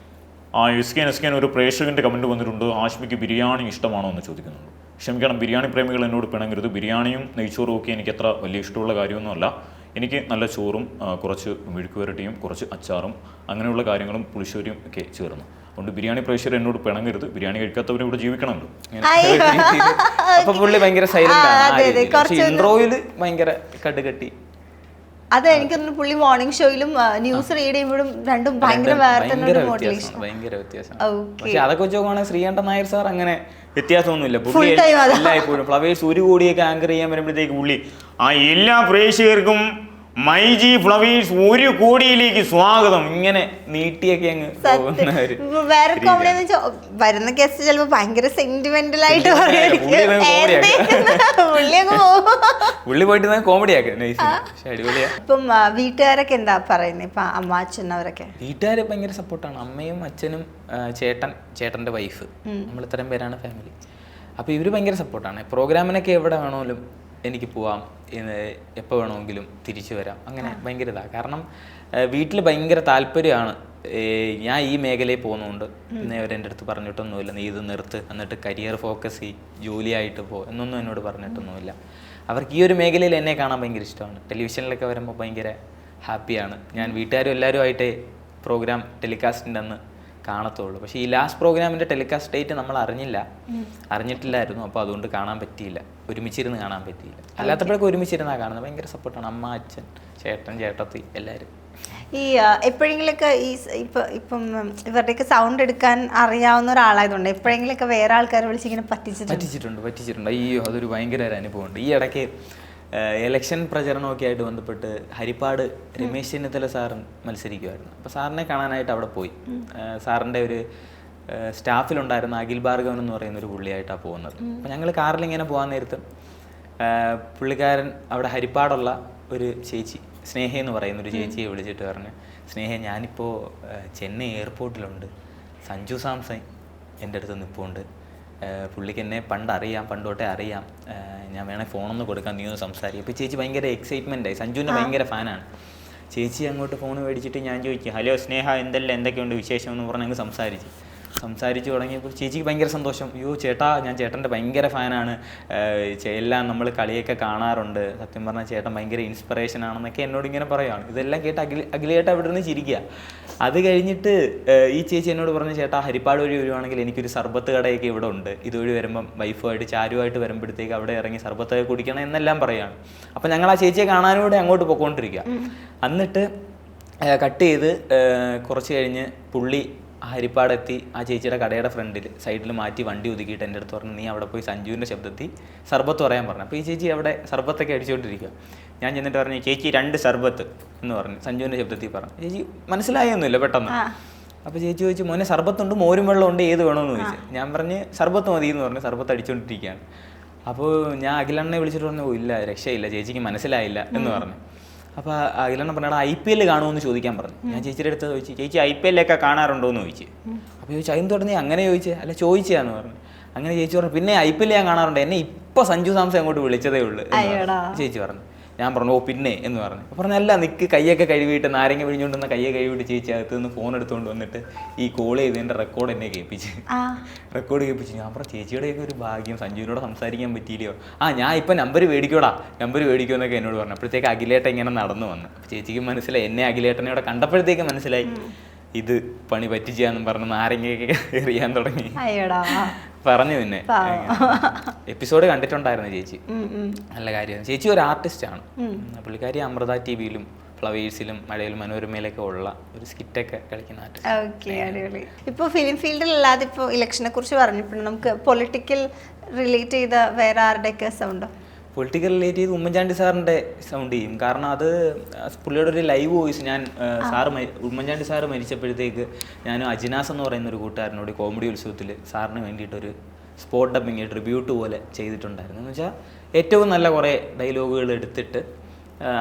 എസ്കേൻ ഒരു പ്രേക്ഷകന്റെ കമന്റ് വന്നിട്ടുണ്ട്. ആഷ്മിക്ക് ബിരിയാണി ഇഷ്ടമാണോ എന്ന് ചോദിക്കുന്നുണ്ട്. ക്ഷമിക്കണം, ബിരിയാണി പ്രേമികൾ എന്നോട് പിണങ്ങരുത്. ബിരിയാണിയും നെയ്ച്ചോറും ഒക്കെ എനിക്ക് അത്ര വലിയ ഇഷ്ടമുള്ള കാര്യമൊന്നുമല്ല. എനിക്ക് നല്ല ചോറും കുറച്ച് മെഴുക്കുവരട്ടിയും കുറച്ച് അച്ചാറും അങ്ങനെയുള്ള കാര്യങ്ങളും പുളിശ്ശേരിയും ഒക്കെ ചേർന്നു. അതുകൊണ്ട് ബിരിയാണി പ്രേക്ഷകർ എന്നോട് പിണങ്ങരുത്. ബിരിയാണി കഴിക്കാത്തവരും ഇവിടെ ജീവിക്കണമല്ലോ. അപ്പൊ പുള്ളി ഭയങ്കര സൈലന്റ് ആണ്. ഇൻട്രോയില് ഭയങ്കര കടുകട്ടി. അത് എനിക്ക് തോന്നുന്നു പുള്ളി മോർണിംഗ് ഷോയിലും ന്യൂസ് റീഡ് ചെയ്യുമ്പോഴും രണ്ടും ഭയങ്കര ഭയങ്കര വ്യത്യാസം. പക്ഷെ അതൊക്കെ വെച്ച് നോക്കുവാണെങ്കിൽ ശ്രീകണ്ഠൻ നായർ സാർ അങ്ങനെ വ്യത്യാസമൊന്നുമില്ല. പുള്ളി എല്ലായ്പ്പോഴും ഫ്ലവേഴ്സ് 1 കോടിയൊക്കെ ആങ്കർ ചെയ്യാൻ വരുമ്പോഴത്തേക്ക് പുള്ളി എല്ലാ പ്രേക്ഷകർക്കും മൈജി ഫ്ലവേഴ്സ് 1 കോടിയിലേക്ക് സ്വാഗതം ഇങ്ങനെ നീട്ടിയൊക്കെ അങ്ങ് വേറെ കോമഡി വരുന്ന ഗസ്റ്റ് ചിലപ്പോ ഭയങ്കര സെന്റിമെന്റൽ ആയിട്ട് പുള്ളി പോയിട്ട് കോമഡിയാക്കി. ഇപ്പം വീട്ടുകാരൊക്കെ എന്താ പറയുന്നത്? ഇപ്പൊ അമ്മ അച്ഛൻ അവരൊക്കെ വീട്ടുകാര് ഭയങ്കര സപ്പോർട്ടാണ്. അമ്മയും അച്ഛനും ചേട്ടന്റെ വൈഫ്, നമ്മൾ ഇത്രയും പേരാണ് ഫാമിലി. അപ്പൊ ഇവര് ഭയങ്കര സപ്പോർട്ടാണ്. പ്രോഗ്രാമിനൊക്കെ എവിടെ വേണമെങ്കിലും എനിക്ക് പോവാം, എപ്പോൾ വേണമെങ്കിലും തിരിച്ചു വരാം, അങ്ങനെ ഭയങ്കര ഇതാണ്. കാരണം വീട്ടിൽ ഭയങ്കര താല്പര്യമാണ്. ഞാൻ ഈ മേഖലയിൽ പോകുന്നതുകൊണ്ട് പിന്നെ അവരെൻ്റെ അടുത്ത് പറഞ്ഞിട്ടൊന്നുമില്ല, നീ ഇത് നിർത്ത്, എന്നിട്ട് കരിയർ ഫോക്കസ് ചെയ്യ്, ജോലിയായിട്ട് പോ എന്നൊന്നും എന്നോട് പറഞ്ഞിട്ടൊന്നുമില്ല. അവർക്ക് ഈ ഒരു മേഖലയിൽ എന്നെ കാണാൻ ഭയങ്കര ഇഷ്ടമാണ്. ടെലിവിഷനിലൊക്കെ വരുമ്പോൾ ഭയങ്കര ഹാപ്പിയാണ്. ഞാൻ വീട്ടുകാരും എല്ലാവരുമായിട്ട് പ്രോഗ്രാം ടെലികാസ്റ്റിൻ്റെ അന്ന് കാണത്തുള്ളൂ. പക്ഷേ ഈ ലാസ്റ്റ് പ്രോഗ്രാമിൻ്റെ ടെലികാസ്റ്റ് ഡേറ്റ് നമ്മൾ അറിഞ്ഞിട്ടില്ലായിരുന്നു. അപ്പോൾ അതുകൊണ്ട് കാണാൻ പറ്റിയില്ല, ഒരുമിച്ചിരുന്ന് കാണാൻ പറ്റിയില്ല. അല്ലാത്തപ്പോഴൊക്കെ ഒരുമിച്ചിരുന്നാണ് കാണുന്നത്. ഭയങ്കര സപ്പോർട്ടാണ് അമ്മ, അച്ഛൻ, ചേട്ടൻ, ചേട്ടത്തി എല്ലാവരും. ഈ എപ്പോഴെങ്കിലൊക്കെ ഇപ്പം ഇവരുടെയൊക്കെ സൗണ്ട് എടുക്കാൻ അറിയാവുന്ന ഒരാളായതുകൊണ്ട് എപ്പോഴെങ്കിലൊക്കെ വേറെ ആൾക്കാരെ വിളിച്ചിങ്ങനെ പറ്റിച്ചിട്ടുണ്ട്. അയ്യോ, അതൊരു ഭയങ്കര ഒരു അനുഭവമുണ്ട്. ഈ ഇടയ്ക്ക് ഇലക്ഷൻ പ്രചരണമൊക്കെ ആയിട്ട് ബന്ധപ്പെട്ട് ഹരിപ്പാട് രമേശ് ചെന്നിത്തല സാറ് മത്സരിക്കുമായിരുന്നു. അപ്പോൾ സാറിനെ കാണാനായിട്ട് അവിടെ പോയി. സാറിൻ്റെ ഒരു സ്റ്റാഫിലുണ്ടായിരുന്ന അഖിൽ ഭാർഗവൻ എന്ന് പറയുന്ന ഒരു പുള്ളിയായിട്ടാണ് പോകുന്നത്. അപ്പോൾ ഞങ്ങൾ കാറിലിങ്ങനെ പോകാൻ നേരത്ത് പുള്ളിക്കാരൻ അവിടെ ഹരിപ്പാടുള്ള ഒരു ചേച്ചി, സ്നേഹ എന്ന് പറയുന്ന ഒരു ചേച്ചിയെ വിളിച്ചിട്ട് പറഞ്ഞു, സ്നേഹ, ഞാനിപ്പോൾ ചെന്നൈ എയർപോർട്ടിലുണ്ട്, സഞ്ജു സാംസൺ എൻ്റെ അടുത്ത് നിൽപ്പുണ്ട്, പുള്ളിക്ക് എന്നെ പണ്ട് തൊട്ടേ അറിയാം, ഞാൻ വേണേൽ ഫോണൊന്ന് കൊടുക്കാം, നീ ഒന്ന് സംസാരിക്കും. അപ്പോൾ ചേച്ചി ഭയങ്കര എക്സൈറ്റ്മെൻ്റ് ആയി, സഞ്ജുവിൻ്റെ ഭയങ്കര ഫാനാണ്. ചേച്ചി അങ്ങോട്ട് ഫോൺ മേടിച്ചിട്ട് ഞാൻ ചോദിച്ചു, ഹലോ സ്നേഹ, എന്തൊക്കെയുണ്ട് വിശേഷം എന്ന് പറഞ്ഞ് അങ്ങ് സംസാരിച്ച് തുടങ്ങിയപ്പോൾ ചേച്ചിക്ക് ഭയങ്കര സന്തോഷം. അയ്യോ ചേട്ടാ, ഞാൻ ചേട്ടൻ്റെ ഭയങ്കര ഫാനാണ്, എല്ലാം നമ്മൾ കളിയൊക്കെ കാണാറുണ്ട്, സത്യം പറഞ്ഞാൽ ചേട്ടൻ ഭയങ്കര ഇൻസ്പിറേഷൻ ആണെന്നൊക്കെ എന്നോട് ഇങ്ങനെ പറയുകയാണ്. ഇതെല്ലാം കേട്ട് അഖിലേട്ട അവിടെ നിന്ന് ചിരിക്കുക. അത് കഴിഞ്ഞിട്ട് ഈ ചേച്ചി എന്നോട് പറഞ്ഞു, ചേട്ടാ ഹരിപ്പാട് വഴി വരുവാണെങ്കിൽ എനിക്കൊരു സർബത്ത് കടയൊക്കെ ഇവിടെ ഉണ്ട്, ഇതുവഴി വരുമ്പം വൈഫുമായിട്ട് ചാരുമായിട്ട് വരുമ്പോഴത്തേക്ക് അവിടെ ഇറങ്ങി സർബത്തൊക്കെ കുടിക്കണം എന്നെല്ലാം പറയുകയാണ്. അപ്പം ഞങ്ങൾ ആ ചേച്ചിയെ കാണാനൂടെ അങ്ങോട്ട് പോയിക്കൊണ്ടിരിക്കുക. എന്നിട്ട് കട്ട് ചെയ്ത് കുറച്ച് കഴിഞ്ഞ് പുള്ളി ഹരിപ്പാടെത്തി ആ ചേച്ചിയുടെ കടയുടെ ഫ്രണ്ടിൽ സൈഡിൽ മാറ്റി വണ്ടി ഒതുക്കിയിട്ട് എൻ്റെ അടുത്ത് പറഞ്ഞു, നീ അവിടെ പോയി സഞ്ജുവിൻ്റെ ശബ്ദത്തിൽ സർബത്ത് പറയാൻ പറഞ്ഞു. അപ്പോൾ ഈ ചേച്ചി അവിടെ സർബത്തൊക്കെ അടിച്ചുകൊണ്ടിരിക്കുക. ഞാൻ ചെന്നിട്ട് പറഞ്ഞു, ചേച്ചി 2 സർബത്ത് എന്ന് പറഞ്ഞു സഞ്ജുവിൻ്റെ ശബ്ദത്തിൽ പറഞ്ഞു. ചേച്ചി മനസ്സിലായൊന്നുമില്ല പെട്ടെന്ന്. അപ്പോൾ ചേച്ചി ചോദിച്ചു, മോനെ സർബത്തുണ്ട്, മോരും വെള്ളമുണ്ട്, ഏത് വേണമെന്ന് ചോദിച്ചു. ഞാൻ പറഞ്ഞ് സർബത്ത് മതി എന്ന് പറഞ്ഞു. സർബത്ത് അടിച്ചുകൊണ്ടിരിക്കുകയാണ്. അപ്പോൾ ഞാൻ അഖിലണ്ണനെ വിളിച്ചിട്ട് പറഞ്ഞു, ഇല്ല രക്ഷയില്ല, ചേച്ചിക്ക് മനസ്സിലായില്ല എന്ന് പറഞ്ഞു. അപ്പോൾ അഖിലണ്ണ പറഞ്ഞാൽ IPL കാണുമെന്ന് ചോദിക്കാൻ പറഞ്ഞു. ഞാൻ ചേച്ചിയുടെ അടുത്ത് ചോദിച്ചു, ചേച്ചി IPL ഒക്കെ കാണാറുണ്ടോ എന്ന് ചോദിച്ചു. അപ്പോൾ ചോദിച്ചു, അതിന് തുടങ്ങി അങ്ങനെ ചോദിച്ചേ, അല്ല ചോദിച്ചാന്ന് പറഞ്ഞു. അങ്ങനെ ചേച്ചി പറഞ്ഞു, പിന്നെ IPL ഞാൻ കാണാറുണ്ട്, എന്നെ ഇപ്പോൾ സഞ്ജു സാംസൺ അങ്ങോട്ട് വിളിച്ചതേ ഉള്ളൂ ചേച്ചി പറഞ്ഞു. ഞാൻ പറഞ്ഞു, ഓ പിന്നെ എന്ന് പറഞ്ഞു. അപ്പോൾ പറഞ്ഞല്ല, നിൽക്ക് കയ്യൊക്കെ കഴുകിയിട്ട് നാരങ്ങ പിഴിഞ്ഞുകൊണ്ടുവന്ന കയ്യെ കഴുകിയിട്ട് ചേച്ചി അകത്ത് നിന്ന് ഫോൺ എടുത്തുകൊണ്ട് വന്നിട്ട് ഈ കോൾ ചെയ്തതിൻ്റെ റെക്കോർഡ് എന്നെ കേൾപ്പിച്ച്. ഞാൻ പറഞ്ഞു, ചേച്ചിയുടെയൊക്കെ ഒരു ഭാഗ്യം, സഞ്ജുവിനോട് സംസാരിക്കാൻ പറ്റിയില്ലയോ. ഞാൻ ഇപ്പം നമ്പർ മേടിക്കുമോ എന്നൊക്കെ എന്നോട് പറഞ്ഞു. അപ്പോഴത്തേക്ക് അഖിലേട്ടൻ ഇങ്ങനെ നടന്നു വന്നു. ചേച്ചിക്ക് മനസ്സിലായി, എന്നെ അഖിലേട്ടനോടെ കണ്ടപ്പോഴത്തേക്ക് മനസ്സിലായി ഇത് പണി പറ്റിച്ചാന്നും പറഞ്ഞ് നാരങ്ങയൊക്കെ എറിയാൻ തുടങ്ങി പറഞ്ഞു. പിന്നെ എപ്പിസോഡ് കണ്ടിട്ടുണ്ടായിരുന്നു ചേച്ചി, നല്ല കാര്യമാണ്. ചേച്ചി ഒരു ആർട്ടിസ്റ്റാണ്. പുള്ളിക്കാരി അമൃത TV-യിലും ഫ്ലവേഴ്സിലും മഴയിലും മനോരമയിലൊക്കെ ഉള്ള ഒരു സ്കിറ്റൊക്കെ കളിക്കുന്ന ആർട്ടിസ്റ്റ്. ഇപ്പോൾ ഫിലിം ഫീൽഡിലല്ലാതെ ഇപ്പോൾ ഇലക്ഷനെ കുറിച്ച് പറഞ്ഞപ്പോൾ നമുക്ക് പൊളിറ്റിക്കൽ റിലേറ്റ് ചെയ്ത വേറെ ആരുടെയൊക്കെ സൗണ്ടോ? പൊളിറ്റിക്കൽ റിലേറ്റ് ചെയ്ത് ഉമ്മൻചാണ്ടി സാറിൻ്റെ സൗണ്ട് ചെയ്യും. കാരണം അത് പുള്ളിയുടെ ഒരു ലൈവ് വോയിസ് ഞാൻ ഉമ്മൻചാണ്ടി സാറ് മരിച്ചപ്പോഴത്തേക്ക് ഞാൻ അജിനാസ് എന്ന് പറയുന്ന ഒരു കൂട്ടുകാരനോട് കോമഡി ഉത്സവത്തിൽ സാറിന് വേണ്ടിയിട്ടൊരു സ്പോട്ട് ഡബിങ് ട്രിബ്യൂട്ട് പോലെ ചെയ്തിട്ടുണ്ടായിരുന്നു. എന്ന് വെച്ചാൽ ഏറ്റവും നല്ല കുറേ ഡയലോഗുകൾ എടുത്തിട്ട്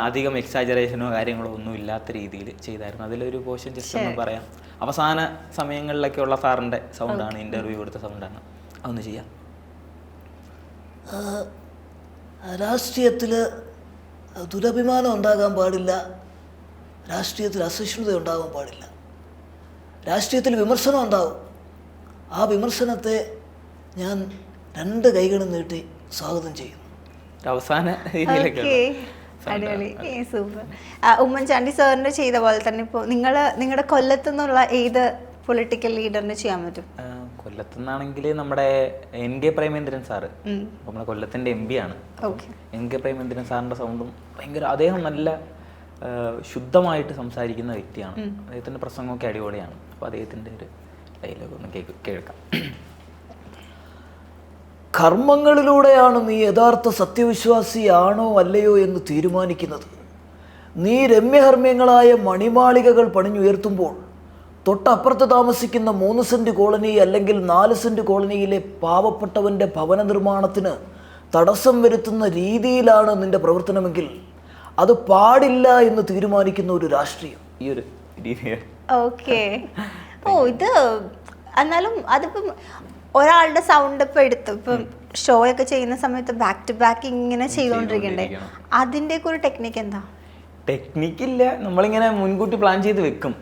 അധികം എക്സാജറേഷനോ കാര്യങ്ങളോ ഒന്നും ഇല്ലാത്ത രീതിയിൽ ചെയ്തായിരുന്നു. അതിലൊരു പോർഷൻ ജസ്റ്റ് ഒന്ന് പറയാം. അവസാന സമയങ്ങളിലൊക്കെ ഉള്ള സാറിൻ്റെ സൗണ്ടാണ്, ഇൻ്റർവ്യൂ കൊടുത്ത സൗണ്ടാണ്. അതൊന്ന് ചെയ്യാം. രാഷ്ട്രീയത്തിൽ ദുരഭിമാനം ഉണ്ടാകാൻ പാടില്ല, രാഷ്ട്രീയത്തിൽ അസഹിഷ്ണുത ഉണ്ടാകാൻ പാടില്ല, രാഷ്ട്രീയത്തിൽ വിമർശനം ഉണ്ടാവും. ആ വിമർശനത്തെ ഞാൻ 2 കൈകളും നീട്ടി സ്വാഗതം ചെയ്യുന്നു. അവസാന അടിപൊളി, സൂപ്പർ. ഉമ്മൻചാണ്ടി സാറിന് ചെയ്ത പോലെ തന്നെ ഇപ്പോൾ നിങ്ങളുടെ കൊല്ലത്തു നിന്നുള്ള ഏത് പൊളിറ്റിക്കൽ ലീഡറിന് ചെയ്യാൻ പറ്റും? കൊല്ലത്തുനിന്നാണെങ്കിൽ നമ്മുടെ NK പ്രേമേന്ദ്രൻ സാറ്, നമ്മുടെ കൊല്ലത്തിൻ്റെ MP ആണ്. NK പ്രേമേന്ദ്രൻ സാറിൻ്റെ സൗണ്ടും ഭയങ്കര, അദ്ദേഹം നല്ല ശുദ്ധമായിട്ട് സംസാരിക്കുന്ന വ്യക്തിയാണ്. അദ്ദേഹത്തിൻ്റെ പ്രസംഗമൊക്കെ അടിപൊളിയാണ്. അപ്പോൾ അദ്ദേഹത്തിൻ്റെ ഒരു ഡയലോഗ് ഒന്ന് കേൾക്കാം. കർമ്മങ്ങളിലൂടെയാണ് നീ യഥാർത്ഥ സത്യവിശ്വാസിയാണോ അല്ലയോ എന്ന് തീരുമാനിക്കുന്നത്. നീ രമ്യഹർമ്മ്യങ്ങളായ മണിമാളികകൾ പണിഞ്ഞുയർത്തുമ്പോൾ തൊട്ടപ്പുറത്ത് താമസിക്കുന്ന 3 സെൻറ്റ് കോളനി അല്ലെങ്കിൽ 4 സെൻറ്റ് കോളനിയിലെ പാവപ്പെട്ടവൻ്റെ ഭവന നിർമ്മാണത്തിന് തടസ്സം വരുത്തുന്ന രീതിയിലാണ് നിന്റെ പ്രവർത്തനമെങ്കിൽ അത് പാടില്ല എന്ന് തീരുമാനിക്കുന്ന ഒരു രാഷ്ട്രീയം ഈ ഒരു രീതിയാണ്. ഇത് എന്നാലും അതിപ്പം ഒരാളുടെ സൗണ്ട് ഇപ്പം എടുത്തു, ഇപ്പം ഷോ ഒക്കെ ചെയ്യുന്ന സമയത്ത് ബാക്ക് ടു ബാക്ക് ഇങ്ങനെ ചെയ്തുകൊണ്ടിരിക്കണ്ടേ, അതിൻ്റെയൊക്കെ ഒരു ടെക്നിക്ക് എന്താ? ടെക്നിക്കില്ല, നമ്മളിങ്ങനെ മുൻകൂട്ടി പ്ലാൻ ചെയ്ത് വെക്കും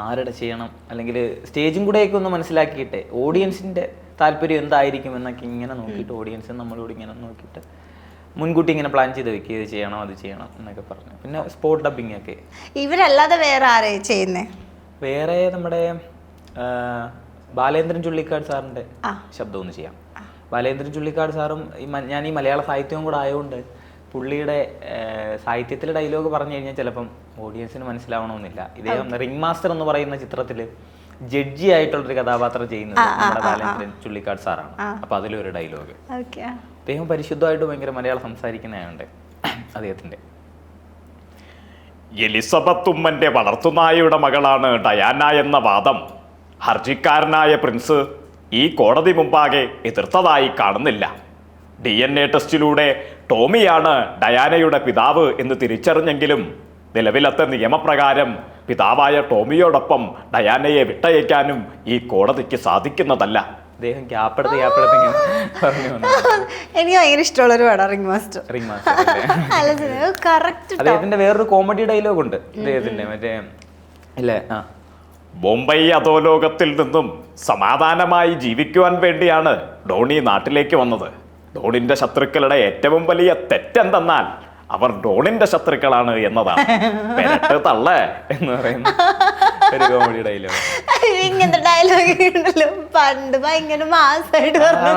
ആരുടെ ചെയ്യണം, അല്ലെങ്കിൽ സ്റ്റേജും കൂടെയൊക്കെ ഒന്ന് മനസ്സിലാക്കിയിട്ടെ ഓഡിയൻസിൻ്റെ താല്പര്യം എന്തായിരിക്കും എന്നൊക്കെ ഇങ്ങനെ നോക്കിയിട്ട് ഓഡിയൻസ് നമ്മളോട് ഇങ്ങനെ നോക്കിയിട്ട് മുൻകൂട്ടി ഇങ്ങനെ പ്ലാൻ ചെയ്ത് വെക്കുക, ഇത് ചെയ്യണം അത് ചെയ്യണം എന്നൊക്കെ പറഞ്ഞു. പിന്നെ സ്പോട്ട് ഡബിങ് ഒക്കെ. ഇവരല്ലാതെ വേറെ ആരെയും ചെയ്യുന്നേ? വേറെ നമ്മുടെ ബാലേന്ദ്രൻ ചുള്ളിക്കാട് സാറിൻ്റെ ശബ്ദം ഒന്ന് ചെയ്യാം. ബാലേന്ദ്രൻ ചുള്ളിക്കാട് സാറും ഞാൻ ഈ മലയാള സാഹിത്യവും കൂടെ ആയതുകൊണ്ട് പുള്ളിയുടെ സാഹിത്യത്തിലെ ഡയലോഗ് പറഞ്ഞു കഴിഞ്ഞാൽ ചിലപ്പം ഓഡിയൻസിന് മനസ്സിലാവണമെന്നില്ല. ഇദ്ദേഹം റിംഗ് മാസ്റ്റർ എന്ന് പറയുന്ന ചിത്രത്തിൽ ജഡ്ജി ആയിട്ടുള്ളൊരു കഥാപാത്രം ചെയ്യുന്നത് നമ്മുടെ ബാലേന്ദ്രൻ ചുള്ളിക്കാട് സാറാണ്. അപ്പൊ അതിലൊരു ഡയലോഗ്, അദ്ദേഹം പരിശുദ്ധമായിട്ട് ഭയങ്കര മലയാളം സംസാരിക്കുന്നതായുണ്ട് അദ്ദേഹത്തിന്റെ. എലിസബത്ത് ഉമ്മന്റെ വളർത്തുനായയുടെ മകളാണ് ഡയാന എന്ന വാദം ഹർജിക്കാരനായ പ്രിൻസ് ഈ കോടതി മുമ്പാകെ എതിർത്തതായി കാണുന്നില്ല. DNA ടെസ്റ്റിലൂടെ ടോമിയാണ് ഡയാനയുടെ പിതാവ് എന്ന് തിരിച്ചറിഞ്ഞെങ്കിലും നിലവിലത്തെ നിയമപ്രകാരം പിതാവായ ടോമിയോടൊപ്പം ഡയാനയെ വിട്ടയക്കാനും ഈ കോടതിക്ക് സാധിക്കുന്നതല്ല. അദ്ദേഹം ക്യാപ്പെടുത്ത് പറഞ്ഞു. എനിക്ക് ഭയങ്കര ഇഷ്ടമുള്ളൊരു പടം റിംഗ് മാസ്റ്റർ. റിംഗ് മാസ്റ്റർ അദ്ദേഹത്തിന്റെ വേറൊരു കോമഡി ഡയലോഗ് ഉണ്ട് അദ്ദേഹത്തിന്റെ, മറ്റേ ഇല്ലേ, ബോംബൈ അധോലോകത്തിൽ നിന്നും സമാധാനമായി ജീവിക്കുവാൻ വേണ്ടിയാണ് ഡോണി നാട്ടിലേക്ക് വന്നത്. ഡോണിന്റെ ശത്രുക്കളുടെ ഏറ്റവും വലിയ തെറ്റെന്തെന്നാൽ അവർ ഡോണിന്റെ ശത്രുക്കളാണ് എന്നതാണ്. പെരട്ട് തള്ളേ എന്ന് പറയുന്ന ഒരു കോമഡി ഡയലോഗ്. ഇങ്ങനത്തെ ഡയലോഗ് ഉണ്ടല്ലോ പണ്ട് ഭയങ്കര മാസമായിട്ട് പറഞ്ഞ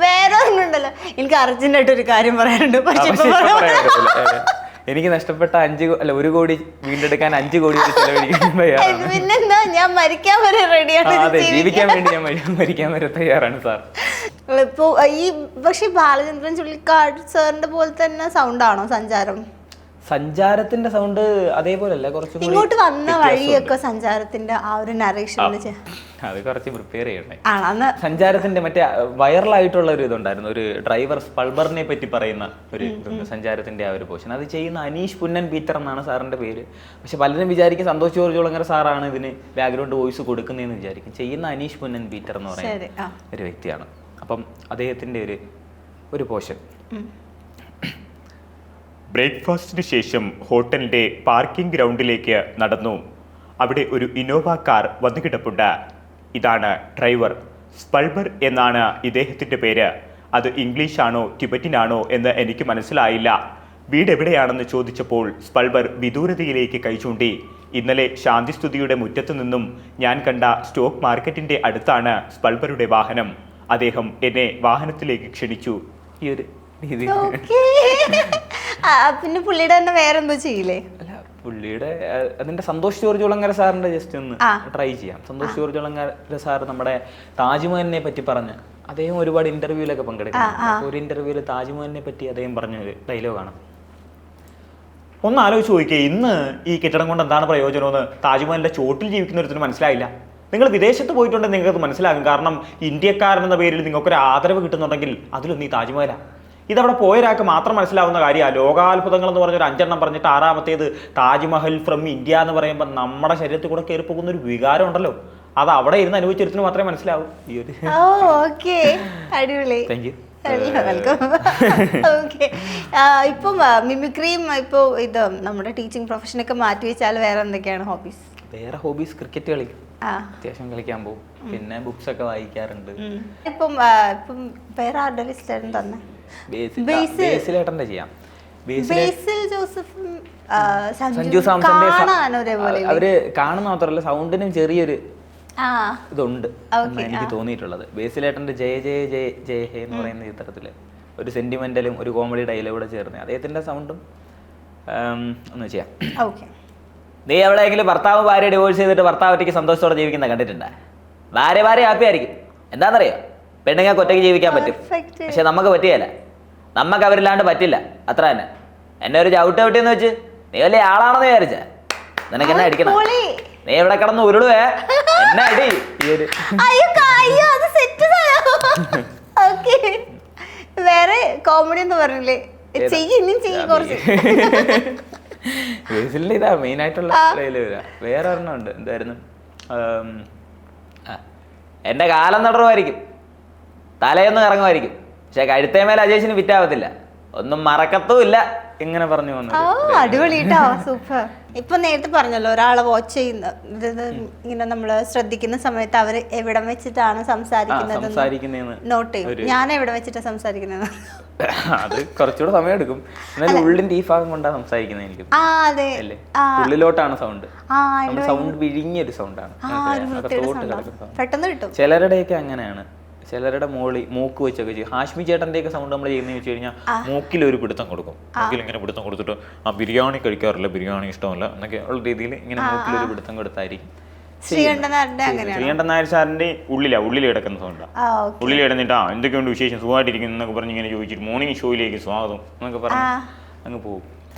വേറെ ഒന്നുണ്ടല്ലോ. എനിക്ക് അർജന്റായിട്ട് ഒരു കാര്യം പറയാനുണ്ട്. പക്ഷെ എനിക്ക് നഷ്ടപ്പെട്ട 1 കോടി വീണ്ടെടുക്കാൻ 5 കോടി പിന്നെന്താ, ഞാൻ മരിക്കാൻ വരെ റെഡിയാണ്. അതെ, ജീവിക്കാൻ വേണ്ടി ഞാൻ മരിക്കാൻ വരെ തയ്യാറാണ് സാർ. ഇപ്പൊ ഈ പക്ഷെ ബാലചന്ദ്രൻ ചുള്ളിക്കാട് സാറിന്റെ പോലെ തന്നെ സൗണ്ടാണോ സഞ്ചാരം? സഞ്ചാരത്തിന്റെ സൗണ്ട് അതേപോലെയല്ല, കുറച്ചും ഇങ്ങോട്ട് വന്ന വഴിയൊക്കെ സഞ്ചാരത്തിന്റെ ആ ഒരു നറേഷൻ അത് കുറച്ച് പ്രിപ്പയർ ചെയ്യണ്ടേ. സഞ്ചാരത്തിന്റെ മറ്റേ വൈറലായിട്ടുള്ള ഒരു ഇതുണ്ടായിരുന്നു, ഒരു ഡ്രൈവർ സ്പൾബറിനെ പറ്റി പറയുന്ന ഒരു സഞ്ചാരത്തിന്റെ ആ ഒരു പോർഷൻ. അത് ചെയ്യുന്ന അനീഷ് പുന്നൻ പീറ്റർ എന്നാണ് സാറിന്റെ പേര്. പക്ഷെ പലരും വിചാരിക്കും സന്തോഷ് ജോർജ് കുളങ്ങര സാറാണ് ഇതിന് ബാക്ക്ഗ്രൗണ്ട് വോയിസ് കൊടുക്കുന്നതെന്ന് വിചാരിക്കും. ചെയ്യുന്ന അനീഷ് പുന്നൻ പീറ്റർ എന്ന് പറയുന്ന ഒരു വ്യക്തിയാണ്. അപ്പം അദ്ദേഹത്തിന്റെ ഒരു പോർഷൻ. ബ്രേക്ക്ഫാസ്റ്റിന് ശേഷം ഹോട്ടലിന്റെ പാർക്കിംഗ് ഗ്രൗണ്ടിലേക്ക് നടന്നു. അവിടെ ഒരു ഇന്നോവ കാർ വന്നു കിടപ്പുണ്ട്. ഇതാണ് ഡ്രൈവർ. സ്പൾബർ എന്നാണ് ഇദ്ദേഹത്തിന്റെ പേര്. അത് ഇംഗ്ലീഷാണോ ടിബറ്റിനാണോ എന്ന് എനിക്ക് മനസ്സിലായില്ല. വീട് എവിടെയാണെന്ന് ചോദിച്ചപ്പോൾ സ്പൾബർ വിദൂരതയിലേക്ക് കൈ ചൂണ്ടി. ഇന്നലെ ശാന്തിസ്തുതിയുടെ മുറ്റത്തു നിന്നും ഞാൻ കണ്ട സ്റ്റോക്ക് മാർക്കറ്റിന്റെ അടുത്താണ് സ്പൾബറുടെ വാഹനം. അദ്ദേഹം എന്നെ വാഹനത്തിലേക്ക് ക്ഷണിച്ചു. ഈ ഒരു രീതി. പിന്നെ പുള്ളിയുടെ തന്നെ വേറെന്തോ ചെയ്യില്ലേ? അല്ല, പുള്ളിയുടെ അതിന്റെ സന്തോഷ് ജോർജ് കുളങ്ങര സാറിന്റെ ജസ്റ്റ് ഒന്ന് ട്രൈ ചെയ്യാം. സന്തോഷ് ജോർജ് കുളങ്ങര സാർ നമ്മുടെ താജ്മഹലിനെ പറ്റി പറഞ്ഞ് അദ്ദേഹം ഒരുപാട് ഇന്റർവ്യൂലൊക്കെ പങ്കെടുക്കുന്നു. ഒരു ഇന്റർവ്യൂല് താജ്മഹലിനെ പറ്റി അദ്ദേഹം പറഞ്ഞൊരു ഡയലോഗാണ്. ഒന്ന് ആലോചിച്ച് നോക്കിയേ, ഇന്ന് ഈ കെട്ടിടം കൊണ്ട് എന്താണ് പ്രയോജനമെന്ന് താജ്മഹലിന്റെ ചോട്ടിൽ ജീവിക്കുന്നവരത്തിന് മനസ്സിലായില്ല. നിങ്ങൾ വിദേശത്ത് പോയിട്ടുണ്ടെങ്കിൽ നിങ്ങൾക്കത് മനസ്സിലാകും. കാരണം ഇന്ത്യക്കാരെന്ന പേരിൽ നിങ്ങൾക്കൊരു ആദരവ് കിട്ടുന്നുണ്ടെങ്കിൽ അതിലൊന്നും ഈ താജ്മഹലാണ്. ഇതവിടെ പോയൊരാൾക്ക് മാത്രം മനസ്സിലാവുന്ന കാര്യമാണ്. ലോകാത്ഭുതങ്ങൾ എന്ന് പറഞ്ഞൊരു 5 എണ്ണം പറഞ്ഞിട്ട് 6ാമത്തേത് താജ്മഹൽ ഫ്രം ഇന്ത്യ എന്ന് പറയുമ്പോൾ നമ്മുടെ ശരീരത്തിൽ കൂടെ കയറി പോകുന്ന ഒരു വികാരം ഉണ്ടല്ലോ, അത് അവിടെ ഇരുന്ന് അനുഭവിച്ചെടുത്തിന് മാത്രമേ മനസ്സിലാവൂ. ഈ ഒരു അടിപൊളി. Thank you. ഇപ്പം മിമിക്രിയും ഇപ്പൊ ഇത് നമ്മുടെ ടീച്ചിങ് പ്രൊഫഷനൊക്കെ മാറ്റി വെച്ചാൽ വേറെ എന്തൊക്കെയാണ് ഹോബീസ്? വേറെ ഹോബീസ് ക്രിക്കറ്റ് കളിക്കും, അത്യാവശ്യം കളിക്കാൻ പോകും. പിന്നെ ബുക്സ് ഒക്കെ വായിക്കാറുണ്ട്. ഇപ്പം വേറെ ആരുടെ ലിസ്റ്റ് തന്നെ? ബേസിലേട്ടന്റെ ചെയ്യാം. ബേസിൽ ജോസഫും സഞ്ജു സാംസന്റെ അവര് കാണുന്ന മാത്രമല്ല സൗണ്ടിനും ചെറിയൊരു ഇതുണ്ട് എനിക്ക് തോന്നിയിട്ടുള്ളത്. ബേസിലേട്ടന്റെ ജയ ജയ ജയ ജയ ഹേ എന്ന് പറയുന്ന ചിത്രത്തില് ഒരു സെന്റിമെന്റലും ഒരു കോമഡി ഡയലോഗൂടെ ചേർന്ന് അദ്ദേഹത്തിന്റെ സൗണ്ടും ഒന്ന് ചെയ്യാം. നീ എവിടെയെങ്കിലും ഭർത്താവ് ഭാര്യ ഡിവോഴ്സ് ചെയ്തിട്ട് ഭർത്താവ് ഒറ്റയ്ക്ക് സന്തോഷത്തോടെ ജീവിക്കുന്ന കണ്ടിട്ടുണ്ടോ? ഭാര്യ ഹാപ്പി ആയിരിക്കും. എന്താണെന്നറിയോ, പെണ്ണുങ്ങൾക്ക് ഒറ്റയ്ക്ക് ജീവിക്കാൻ പറ്റും, പക്ഷെ നമുക്ക് പറ്റിയല്ല. നമുക്ക് അവരില്ലാണ്ട് പറ്റില്ല, അത്ര തന്നെ. എന്നെ ഒരു ചവിട്ടെന്ന് വെച്ച് നീ വലിയ ആളാണെന്ന് വിചാരിച്ച നിനക്ക് എന്നെ അടിക്കണം. നീ ഇവിടെ കിടന്ന് ഉരുളുവേ, എന്നെ അടി. വേറെ കോമഡി എന്ന് പറഞ്ഞില്ലേ? ഇതാ മെയിൻ ആയിട്ടുള്ള വേറെ ഒരെണ്ണം ഉണ്ട്. എന്തായിരുന്നു? എന്റെ കാലം നടറുമായിരിക്കും, തലയൊന്നും ഇറങ്ങുമായിരിക്കും, പക്ഷെ കഴുത്തേമേൽ അജേഷിന് ഫിറ്റാവത്തില്ല, ഒന്നും മറക്കത്തുമില്ല. ഇങ്ങനെ പറഞ്ഞു അടിപൊളിട്ടോ, സൂപ്പർ. ഇപ്പൊ നേരത്തെ പറഞ്ഞല്ലോ ഒരാളെ വാച്ച് ചെയ്യുന്ന ഇങ്ങനെ നമ്മള് ശ്രദ്ധിക്കുന്ന സമയത്ത് അവര് എവിടെ വെച്ചിട്ടാണ് സംസാരിക്കുന്നത് നോട്ട് ചെയ്യും. ഞാൻ എവിടെ വെച്ചിട്ടാ സംസാരിക്കുന്നത്? അത് കുറച്ചുകൂടെ സമയം എടുക്കും. എന്നാലും ഉള്ളിന്റെ ഈ ഭാഗം കൊണ്ടാണ് സംസാരിക്കുന്നത് എനിക്ക്. അതെ അല്ലേ, ഉള്ളിലോട്ടാണ് സൗണ്ട്. നമ്മുടെ സൗണ്ട് വിഴിഞ്ഞൊരു സൗണ്ടാണ്, പെട്ടെന്ന് കിട്ടും. ചിലരുടെയൊക്കെ അങ്ങനെയാണ്. ചിലരുടെ മൂക്ക് വെച്ചൊക്കെ ചെയ്യും. ഹാഷ്മി ചേട്ടന്റെ ഒക്കെ സൗണ്ട് നമ്മൾ ചെയ്യുന്നത് വെച്ച് കഴിഞ്ഞാൽ മൂക്കിൽ ഒരു പിടുത്തം കൊടുക്കും. മൂക്കിൽ ഇങ്ങനെ പിടുത്തം കൊടുത്തിട്ട് ബിരിയാണി കഴിക്കാറില്ല, ബിരിയാണി ഇഷ്ടമല്ല എന്നൊക്കെ ഉള്ള രീതിയിൽ ഇങ്ങനെ മൂക്കിൽ ഒരു പിടുത്തം കൊടുത്തായിരിക്കും. ശ്രീകണ്ഠൻ നായർ സാറിന്റെ ഉള്ളിൽ കിടക്കുന്ന സൗണ്ടാണ്. ഉള്ളിൽ കിടന്നിട്ട് എന്തൊക്കെയുണ്ട് വിശേഷം, സുഖമായിട്ടിരിക്കുന്നു എന്നൊക്കെ പറഞ്ഞ് ഇങ്ങനെ ചോദിച്ചിട്ട് മോർണിംഗ് ഷോയിലേക്ക് സ്വാഗതം എന്നൊക്കെ പറഞ്ഞ് അങ്ങ് പോകും.